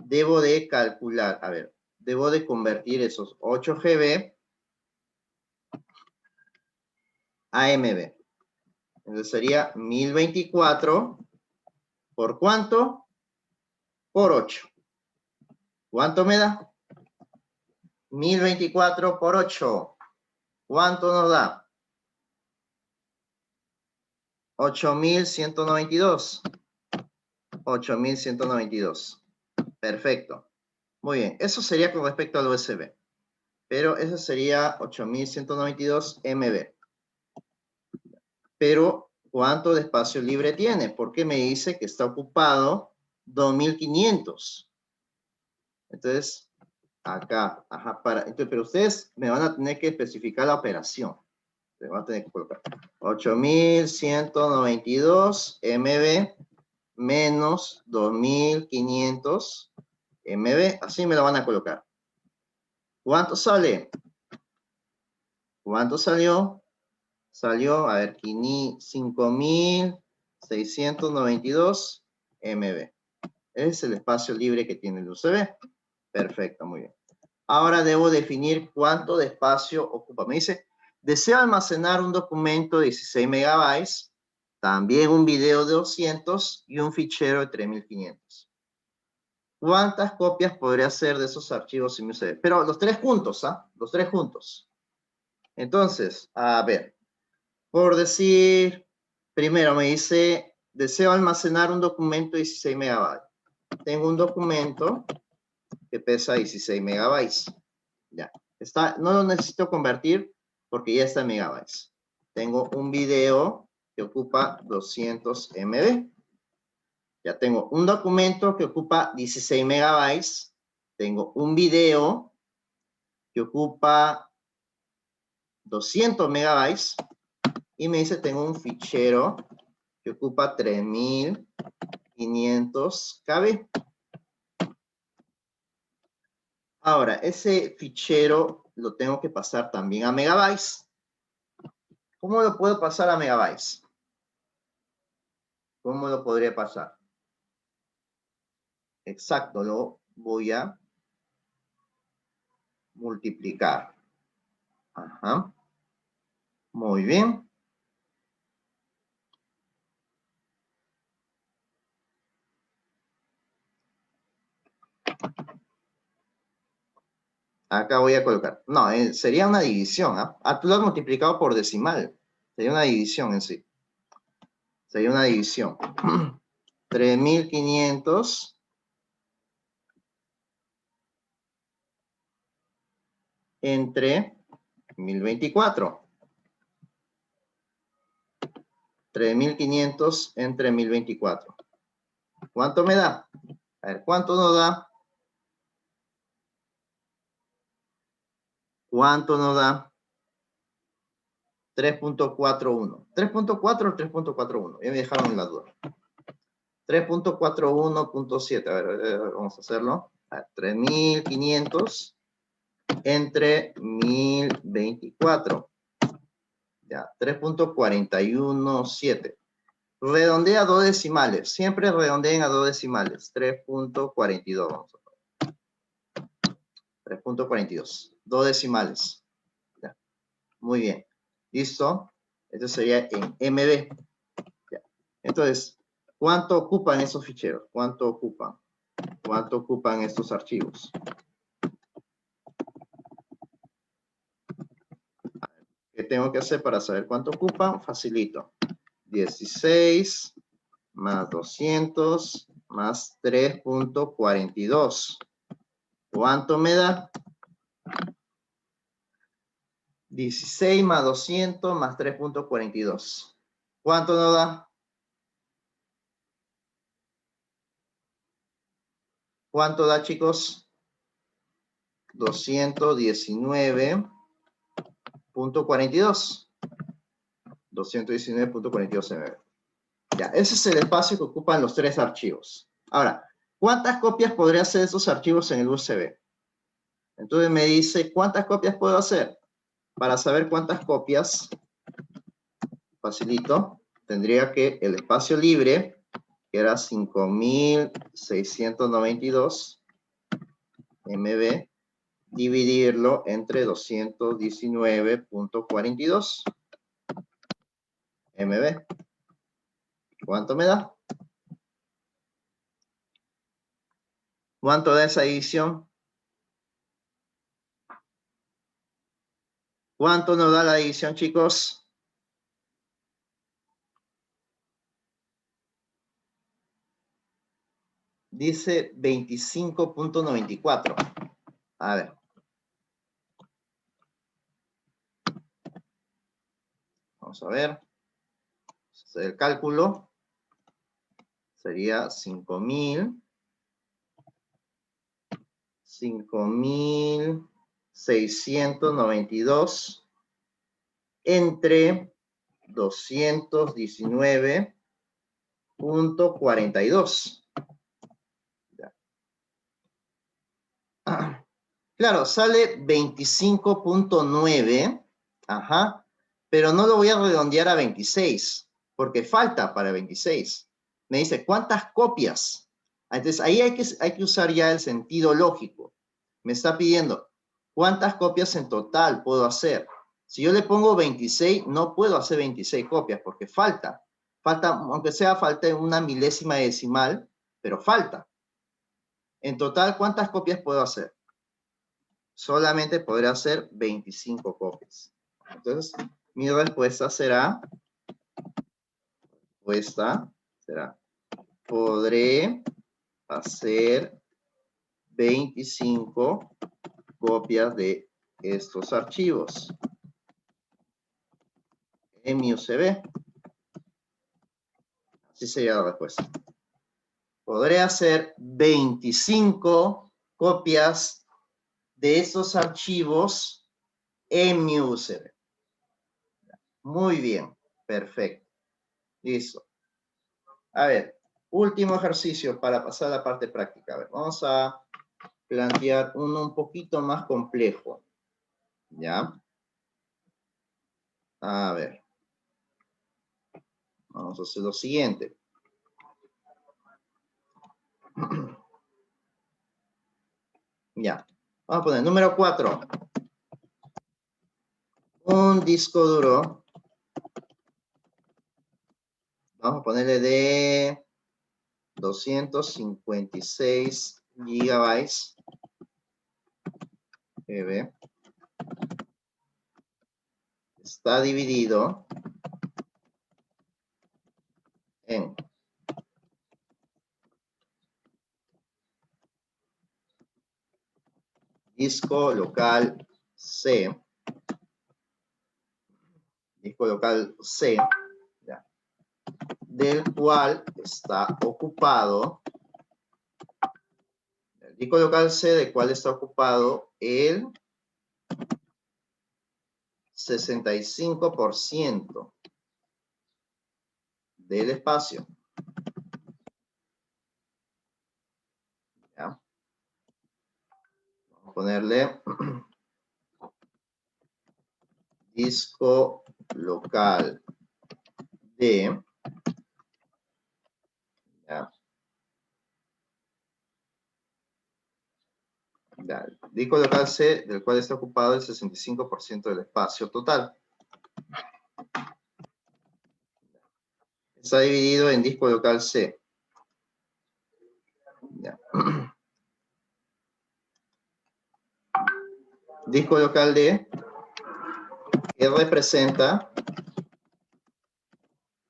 debo de calcular, a ver, debo de convertir esos 8 GB a MB. Entonces sería 1024 por ¿cuánto? Por 8. ¿Cuánto me da? 1024 por 8. ¿Cuánto nos da? 8192. 8192. Perfecto. Muy bien. Eso sería con respecto al USB. Pero eso sería 8192 MB. Pero, ¿cuánto de espacio libre tiene? Porque me dice que está ocupado 2500. Entonces, acá, ajá, pero ustedes me van a tener que especificar la operación. Me van a tener que colocar 8192 MB menos 2500 MB. Así me lo van a colocar. ¿Cuánto sale? ¿Cuánto salió? Salió, a ver, 5692 MB. Es el espacio libre que tiene el USB. Perfecto, muy bien. Ahora debo definir cuánto de espacio ocupa. Me dice, deseo almacenar un documento de 16 megabytes, también un video de 200 y un fichero de 3500. ¿Cuántas copias podría hacer de esos archivos en mi USB? Pero los tres juntos, ¿ah? Los tres juntos. Entonces, a ver, por decir, primero me dice, deseo almacenar un documento de 16 megabytes. Tengo un documento que pesa 16 megabytes. Ya, está, no lo necesito convertir porque ya está en megabytes. Tengo un video que ocupa 200 MB. Ya tengo un documento que ocupa 16 megabytes. Tengo un video que ocupa 200 megabytes. Y me dice, tengo un fichero que ocupa 3500 KB. Ahora, ese fichero lo tengo que pasar también a megabytes. ¿Cómo lo puedo pasar a megabytes? ¿Cómo lo podría pasar? Exacto, lo voy a multiplicar. Ajá. Muy bien. Acá voy a colocar. No, sería una división. Tú lo has multiplicado por decimal. Sería una división en sí. Sería una división. 3500 entre 1024. 3500 entre 1024. ¿Cuánto me da? A ver, ¿cuánto nos da? ¿Cuánto nos da? 3.41. 3.4 o 3.41. Ya me dejaron en la duda. 3.41.7. A ver, vamos a hacerlo. A ver, 3500 entre 1024. Ya, 3.417. Redondea a dos decimales. Siempre redondeen a dos decimales. 3.42. Vamos a ver. 3.42. Dos decimales. Ya. Muy bien. ¿Listo? Esto sería en MB. Ya. Entonces, ¿cuánto ocupan esos ficheros? ¿Cuánto ocupan? ¿Cuánto ocupan estos archivos? ¿Qué tengo que hacer para saber cuánto ocupan? Facilito. 16 más 200 más 3.42. ¿Cuánto me da? 16 más 200 más 3.42. ¿Cuánto nos da? ¿Cuánto da, chicos? 219.42. 219.42 MB. Ya, ese es el espacio que ocupan los tres archivos. Ahora, ¿cuántas copias podría hacer esos archivos en el USB? Entonces me dice, ¿cuántas copias puedo hacer? Para saber cuántas copias, facilito, tendría que el espacio libre, que era 5692 MB, dividirlo entre 219.42 MB. ¿Cuánto me da? ¿Cuánto da esa división? ¿Cuánto nos da la división, chicos? Dice 25.94. A ver. Vamos a ver. El cálculo sería 5.692 entre 219.42. Claro, sale 25.9, ajá, pero no lo voy a redondear a 26, porque falta para 26. Me dice, ¿cuántas copias? Entonces, ahí hay que usar ya el sentido lógico. Me está pidiendo, ¿Cuántas copias en total puedo hacer? Si yo le pongo 26, no puedo hacer 26 copias porque falta. Falta, aunque sea falta en una milésima decimal, pero falta. En total, ¿cuántas copias puedo hacer? Solamente podré hacer 25 copias. Entonces, mi respuesta será, podré hacer 25 copias de estos archivos en mi USB. Así sería la respuesta. Podré hacer 25 copias de estos archivos en mi USB. Muy bien, perfecto. Listo. A ver, último ejercicio para pasar a la parte práctica. A ver, vamos a plantear uno un poquito más complejo. ¿Ya? A ver. Vamos a hacer lo siguiente. Ya. Vamos a poner número 4. Un disco duro. Vamos a ponerle de 256 gigabytes. GB. Está dividido en disco local C. Disco local C. Ya, del cual está ocupado. El disco local C del cual está ocupado el 65% del espacio. ¿Ya? Vamos a ponerle disco local D. ¿Ya? Ya, el disco local C del cual está ocupado el 65% del espacio total. Está dividido en disco local C. Ya. Disco local D, que representa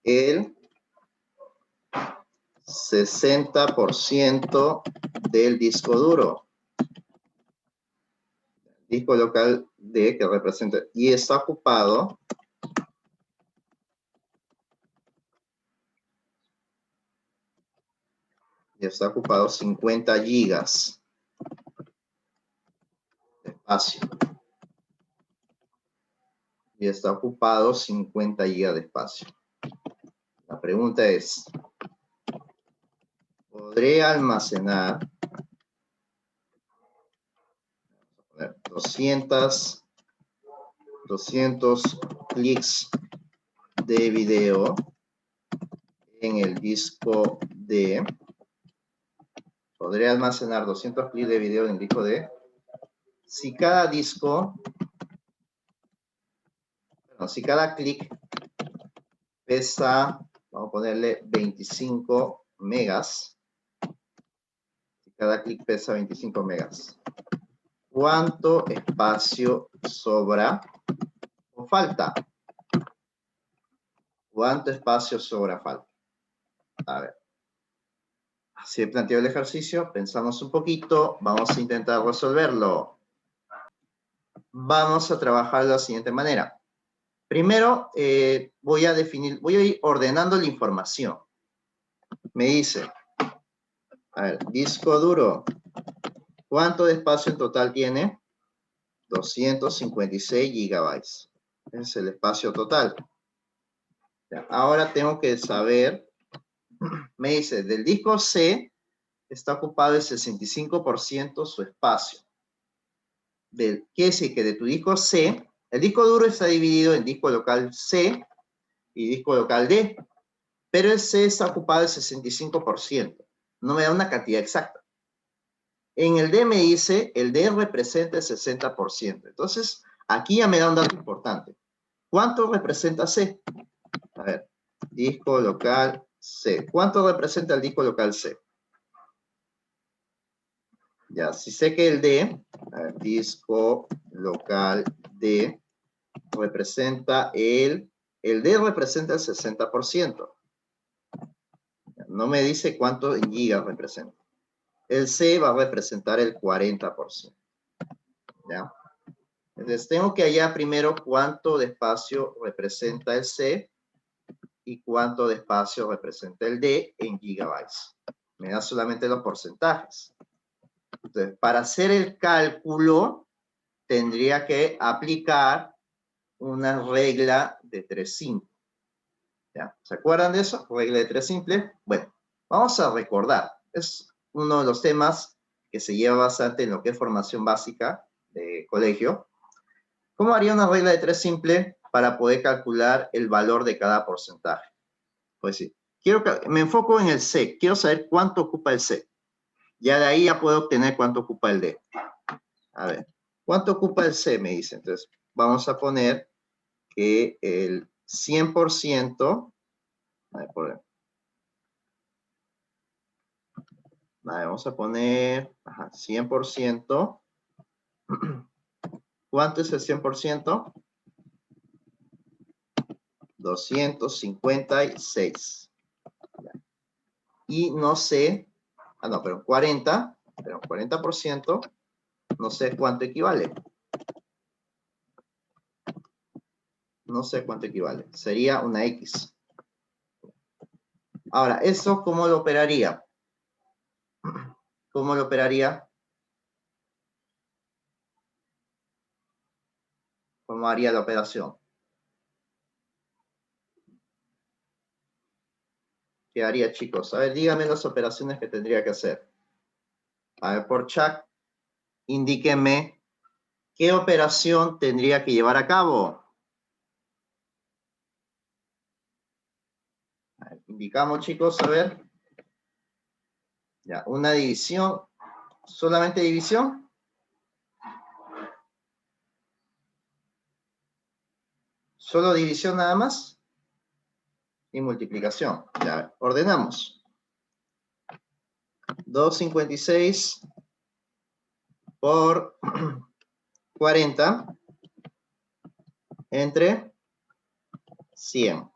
el 60% del disco duro. Disco local D, que representa, y está ocupado y está ocupado 50 gigas de espacio. Y está ocupado 50 gigas de espacio. La pregunta es, ¿podré almacenar 200 clics de video en el disco D? ¿Podré almacenar 200 clics de video en el disco D? Si cada disco, si cada clic pesa, vamos a ponerle 25 megas. Si cada clic pesa 25 megas. ¿Cuánto espacio sobra o falta? ¿Cuánto espacio sobra falta? A ver. Así he planteado el ejercicio. Pensamos un poquito. Vamos a intentar resolverlo. Vamos a trabajar de la siguiente manera. Primero, voy a ir ordenando la información. Me dice, a ver, disco duro. ¿Cuánto de espacio en total tiene? 256 gigabytes. Ese es el espacio total. Ahora tengo que saber, me dice, del disco C está ocupado el 65% su espacio. Quiere decir que de tu disco C, el disco duro está dividido en disco local C y disco local D, pero el C está ocupado el 65%. No me da una cantidad exacta. En el D me dice, el D representa el 60%. Entonces, aquí ya me da un dato importante. ¿Cuánto representa C? A ver, disco local C. ¿Cuánto representa el disco local C? Ya, si sé que el D, a ver, disco local D, representa el D representa el 60%. No me dice cuánto en gigas representa. El C va a representar el 40%. ¿Ya? Entonces tengo que hallar primero cuánto de espacio representa el C y cuánto de espacio representa el D en gigabytes. Me da solamente los porcentajes. Entonces, para hacer el cálculo, tendría que aplicar una regla de 3 simples. ¿Ya? ¿Se acuerdan de eso? Regla de 3 simples. Bueno, vamos a recordar. Es uno de los temas que se lleva bastante en lo que es formación básica de colegio. ¿Cómo haría una regla de 3 simple para poder calcular el valor de cada porcentaje? Pues sí, me enfoco en el C. Quiero saber cuánto ocupa el C. Ya de ahí ya puedo obtener cuánto ocupa el D. A ver, ¿cuánto ocupa el C? Me dice. Entonces, vamos a poner que el 100%, a ver, vamos a poner 100%. ¿Cuánto es el 100%? 256. Y no sé, pero 40%, no sé cuánto equivale. No sé cuánto equivale. Sería una X. Ahora, ¿eso cómo lo operaría? ¿Cómo lo operaría? ¿Cómo haría la operación? ¿Qué haría, chicos? A ver, díganme las operaciones que tendría que hacer. A ver, por chat, indíquenme qué operación tendría que llevar a cabo. A ver, indicamos, chicos, a ver. Ya, una división. ¿Solamente división? ¿Solo división nada más? Y multiplicación. Ya, ordenamos. 256 por 40 entre 100.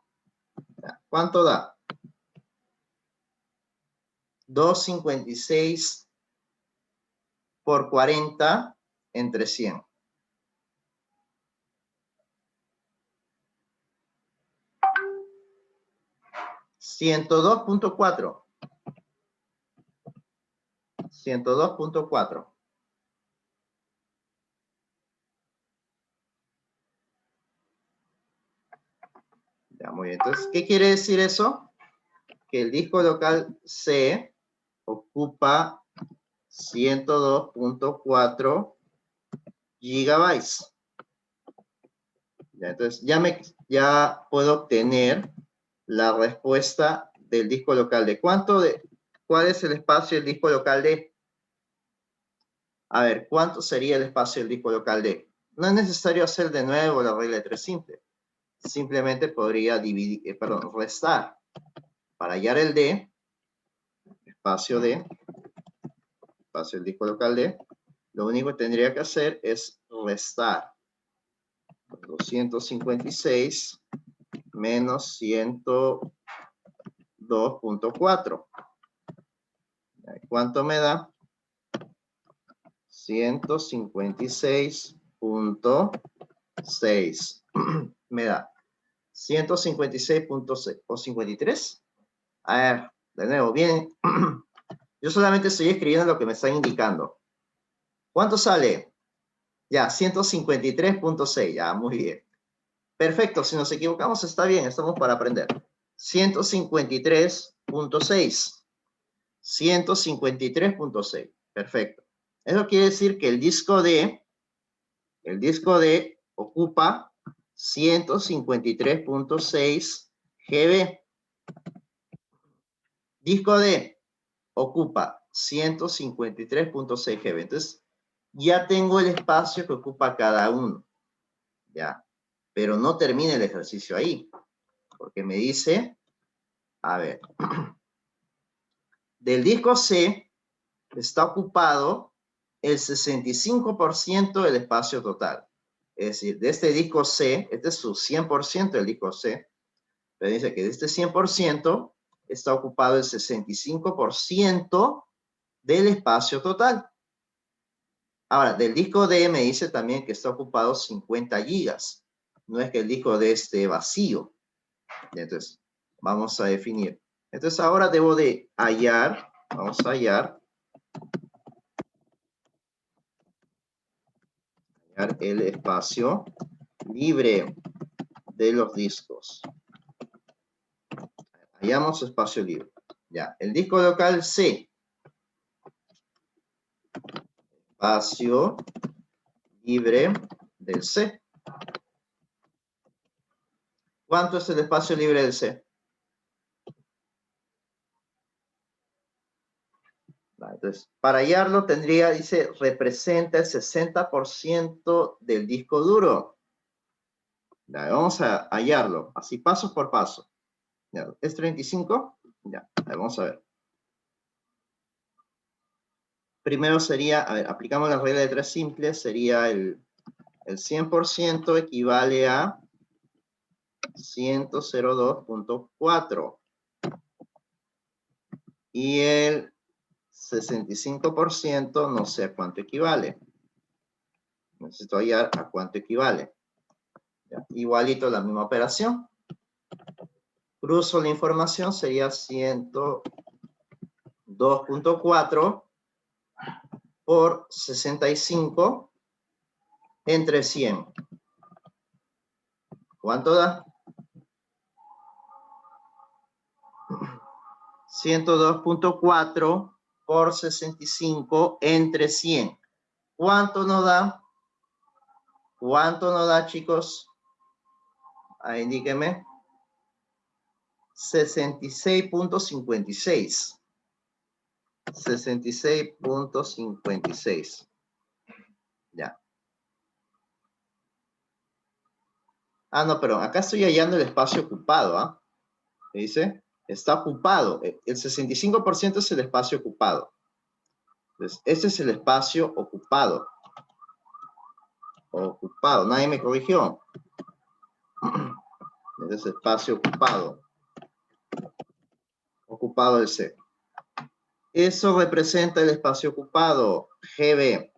Ya, ¿cuánto da? 256 por 40 entre 100. 102.4. 102.4. Ya, muy bien. Entonces, ¿qué quiere decir eso? Que el disco local C ocupa 102.4 gigabytes. Ya, entonces, ya puedo obtener la respuesta del disco local D. ¿Cuál es el espacio del disco local D? A ver, ¿cuánto sería el espacio del disco local D? No es necesario hacer de nuevo la regla de 3 simple. Simplemente podría restar. Para hallar el D, espacio D, espacio del disco local D, lo único que tendría que hacer es restar 256 menos 102.4. ¿Cuánto me da? 156.6. Me da 156.6 o 53. A ver, de nuevo, bien. Yo solamente estoy escribiendo lo que me están indicando. ¿Cuánto sale? Ya, 153.6. Ya, muy bien. Perfecto, si nos equivocamos está bien, estamos para aprender. 153.6. 153.6. Perfecto. Eso quiere decir que el disco D ocupa 153.6 GB. Disco D ocupa 153.6 GB. Entonces, ya tengo el espacio que ocupa cada uno. Ya. Pero no termina el ejercicio ahí. Porque me dice, a ver, del disco C está ocupado el 65% del espacio total. Es decir, de este disco C, este es su 100% del disco C, pero dice que de este 100% está ocupado el 65% del espacio total. Ahora, del disco D me dice también que está ocupado 50 gigas. No es que el disco D esté vacío. Entonces, vamos a definir. Entonces, ahora debo de hallar, vamos a hallar el espacio libre de los discos. Hallamos espacio libre. Ya, el disco local C. Espacio libre del C. ¿Cuánto es el espacio libre del C? Entonces, para hallarlo tendría, dice, representa el 60% del disco duro. Ya, vamos a hallarlo, así paso por paso. Ya, ¿es 35? Ya, vamos a ver. Primero sería, a ver, aplicamos la regla de tres simples, sería el 100% equivale a 102.4. Y el 65% no sé a cuánto equivale. Necesito hallar a cuánto equivale. Ya, igualito la misma operación. Cruzo la información, sería 102.4 por 65 entre 100. ¿Cuánto da? 102.4 por 65 entre 100. ¿Cuánto nos da? ¿Cuánto nos da, chicos? Ahí indíqueme. 66.56. 66.56. Ya. Ah, no, pero acá estoy hallando el espacio ocupado, ¿ah? ¿Qué dice? Está ocupado. El 65% es el espacio ocupado. Entonces, este es el espacio ocupado. Ocupado. Nadie me corrigió. Este es el espacio ocupado. Ocupado del C. Eso representa el espacio ocupado, GB.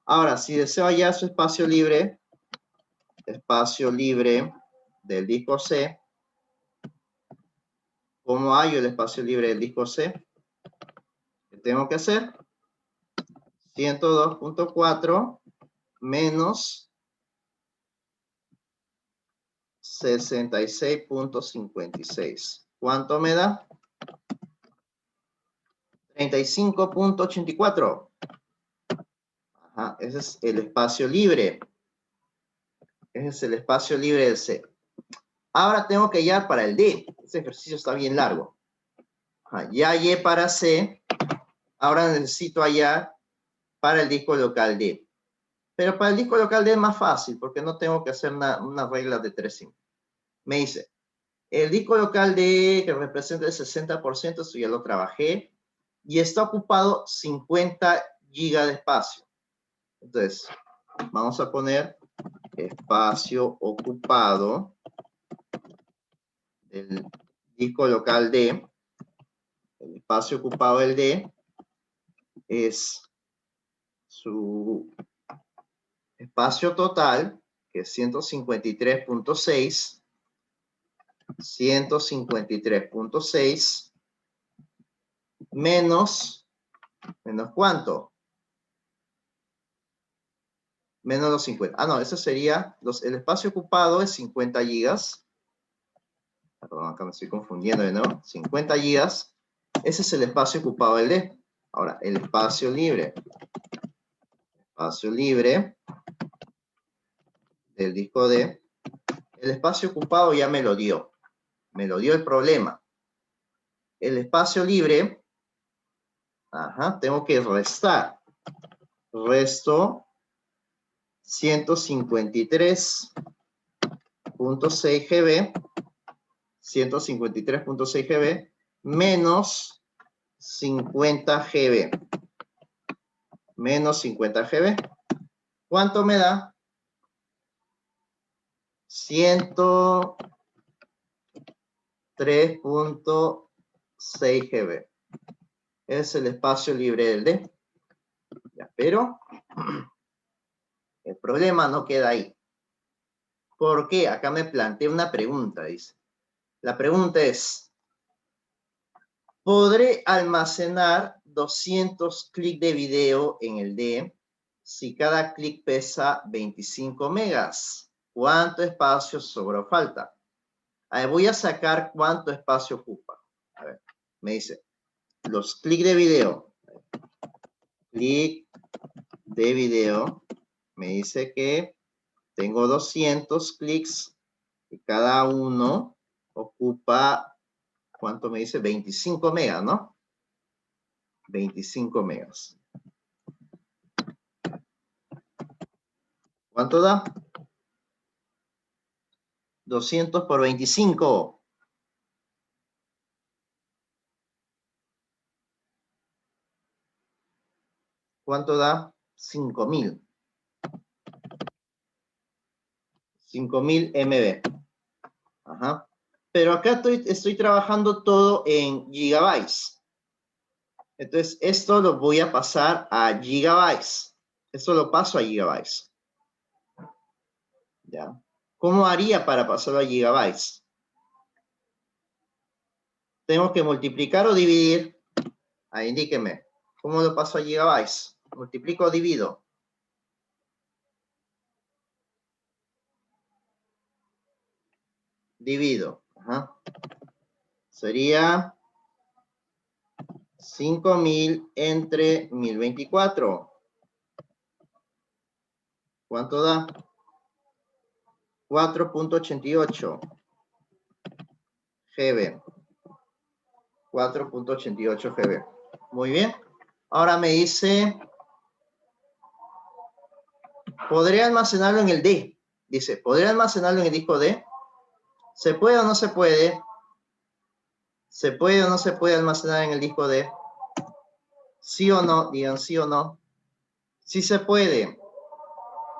Ahora, si deseo hallar su espacio libre del disco C, ¿cómo hallo el espacio libre del disco C? ¿Qué tengo que hacer? 102.4 menos 66.56. ¿Cuánto me da? 35.84. Ajá, ese es el espacio libre. Ese es el espacio libre del C. Ahora tengo que hallar para el D. Este ejercicio está bien largo. Ajá, ya hallé para C. Ahora necesito hallar para el disco local D. Pero para el disco local D es más fácil porque no tengo que hacer una regla de 3 simples. Me dice, el disco local D que representa el 60%, esto ya lo trabajé, y está ocupado 50 GB de espacio. Entonces, vamos a poner espacio ocupado del disco local D. El espacio ocupado del D es su espacio total, que es 153.6, 153.6, menos ¿cuánto? Menos los 50. Ah, no, eso sería, el espacio ocupado es 50 gigas. Perdón, acá me estoy confundiendo de nuevo. 50 gigas. Ese es el espacio ocupado del D. Ahora, el espacio libre. Espacio libre del disco D. El espacio ocupado ya me lo dio. Me lo dio el problema. El espacio libre, Ajá, tengo que restar. Resto 153.6 GB, 153.6 GB menos 50 GB. Menos 50 GB. ¿Cuánto me da? 103.6 GB. Es el espacio libre del D. Ya, pero el problema no queda ahí. ¿Por qué? Acá me plantea una pregunta, dice. La pregunta es, ¿podré almacenar 200 clics de video en el D si cada clic pesa 25 megas? ¿Cuánto espacio sobra o falta? A ver, voy a sacar cuánto espacio ocupa. A ver, me dice, los clics de video. Clic de video. Me dice que tengo 200 clics y cada uno ocupa, ¿cuánto me dice? 25 megas, ¿no? 25 megas. ¿Cuánto da? 200 por 25. ¿Cuánto da? 5.000. 5.000 MB. Ajá. Pero acá estoy trabajando todo en gigabytes. Entonces, esto lo voy a pasar a gigabytes. Esto lo paso a gigabytes. ¿Ya? ¿Cómo haría para pasarlo a gigabytes? Tengo que multiplicar o dividir. Ahí, indíqueme. ¿Cómo lo paso a gigabytes? ¿Multiplico o divido? Divido. Ajá. Sería 5.000 entre 1024. ¿Cuánto da? 4.88 GB. 4.88 GB. Muy bien. Ahora me dice, ¿podré almacenarlo en el D? Dice, ¿podré almacenarlo en el disco D? ¿Se puede o no se puede? ¿Se puede o no se puede almacenar en el disco D? ¿Sí o no? Digan sí o no. Sí se puede.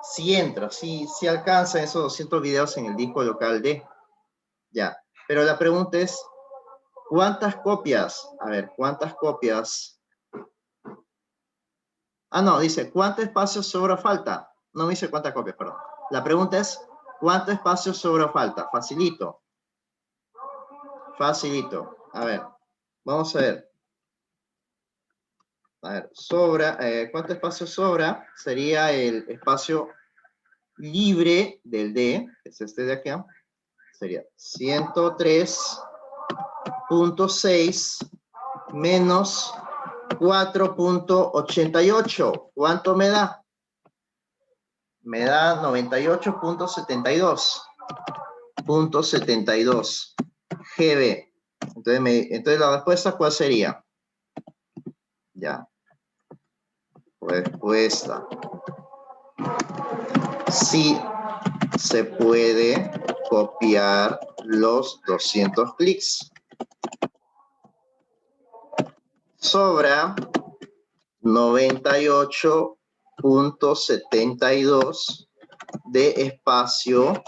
Sí entra, sí alcanza esos 200 videos en el disco local D. Ya. Pero la pregunta es, ¿cuántas copias? A ver, ¿cuántas copias? Ah, no, dice, ¿cuánto espacio sobra falta? No me dice cuántas copias, perdón. La pregunta es, ¿cuánto espacio sobra falta? Facilito. Facilito. A ver, vamos a ver. A ver, sobra, ¿cuánto espacio sobra? Sería el espacio libre del D, que es este de acá. Sería 103.6 menos 4.88. ¿Cuánto me da? Me da 98.72 GB. Entonces la respuesta, ¿cuál sería? Ya. Respuesta. Sí se puede copiar los 200 clics. Sobra 98.72 de espacio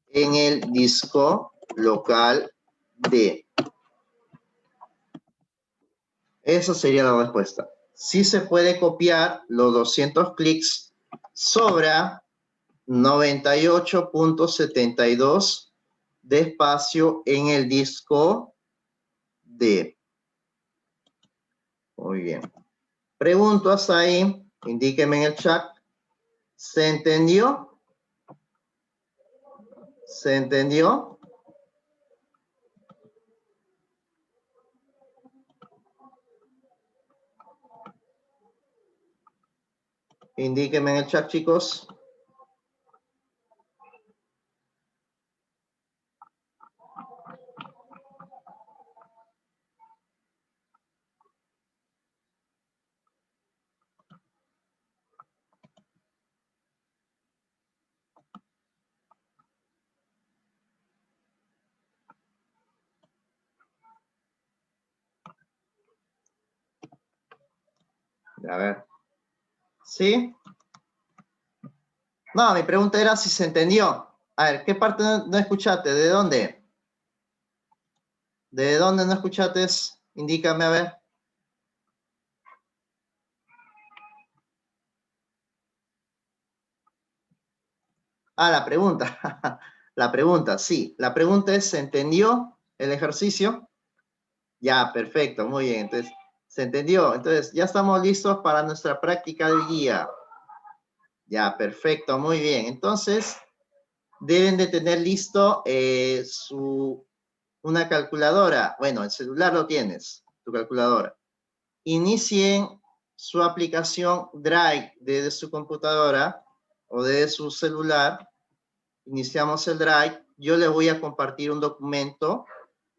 en el disco local D. Esa sería la respuesta. Si se puede copiar los 200 clics, sobra 98.72 de espacio en el disco D. Muy bien. Pregunto hasta ahí. Indíqueme en el chat. ¿Se entendió? ¿Se entendió? Indíqueme en el chat, chicos. A ver. ¿Sí? No, mi pregunta era si se entendió. A ver, ¿qué parte no escuchaste? ¿De dónde? ¿De dónde no escuchaste? Indícame, a ver. Ah, la pregunta. La pregunta, sí. La pregunta es, ¿se entendió el ejercicio? Ya, perfecto, muy bien. Entonces, ¿se entendió? Entonces, ya estamos listos para nuestra práctica de guía. Ya, perfecto, muy bien. Entonces, deben de tener listo una calculadora. Bueno, el celular lo tienes, tu calculadora. Inicien su aplicación Drive desde su computadora o desde su celular. Iniciamos el Drive. Yo le voy a compartir un documento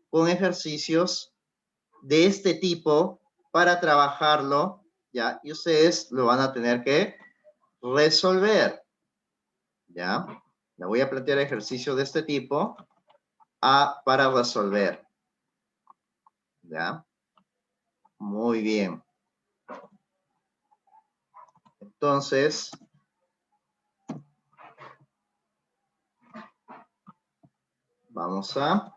con ejercicios de este tipo para trabajarlo, ¿ya? Y ustedes lo van a tener que resolver, ¿ya? Le voy a plantear ejercicios de este tipo para resolver, ¿ya? Muy bien. Entonces, vamos a...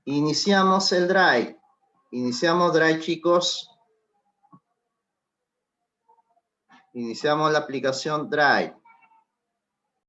Iniciamos el Drive. Iniciamos Drive, chicos. Iniciamos la aplicación Drive.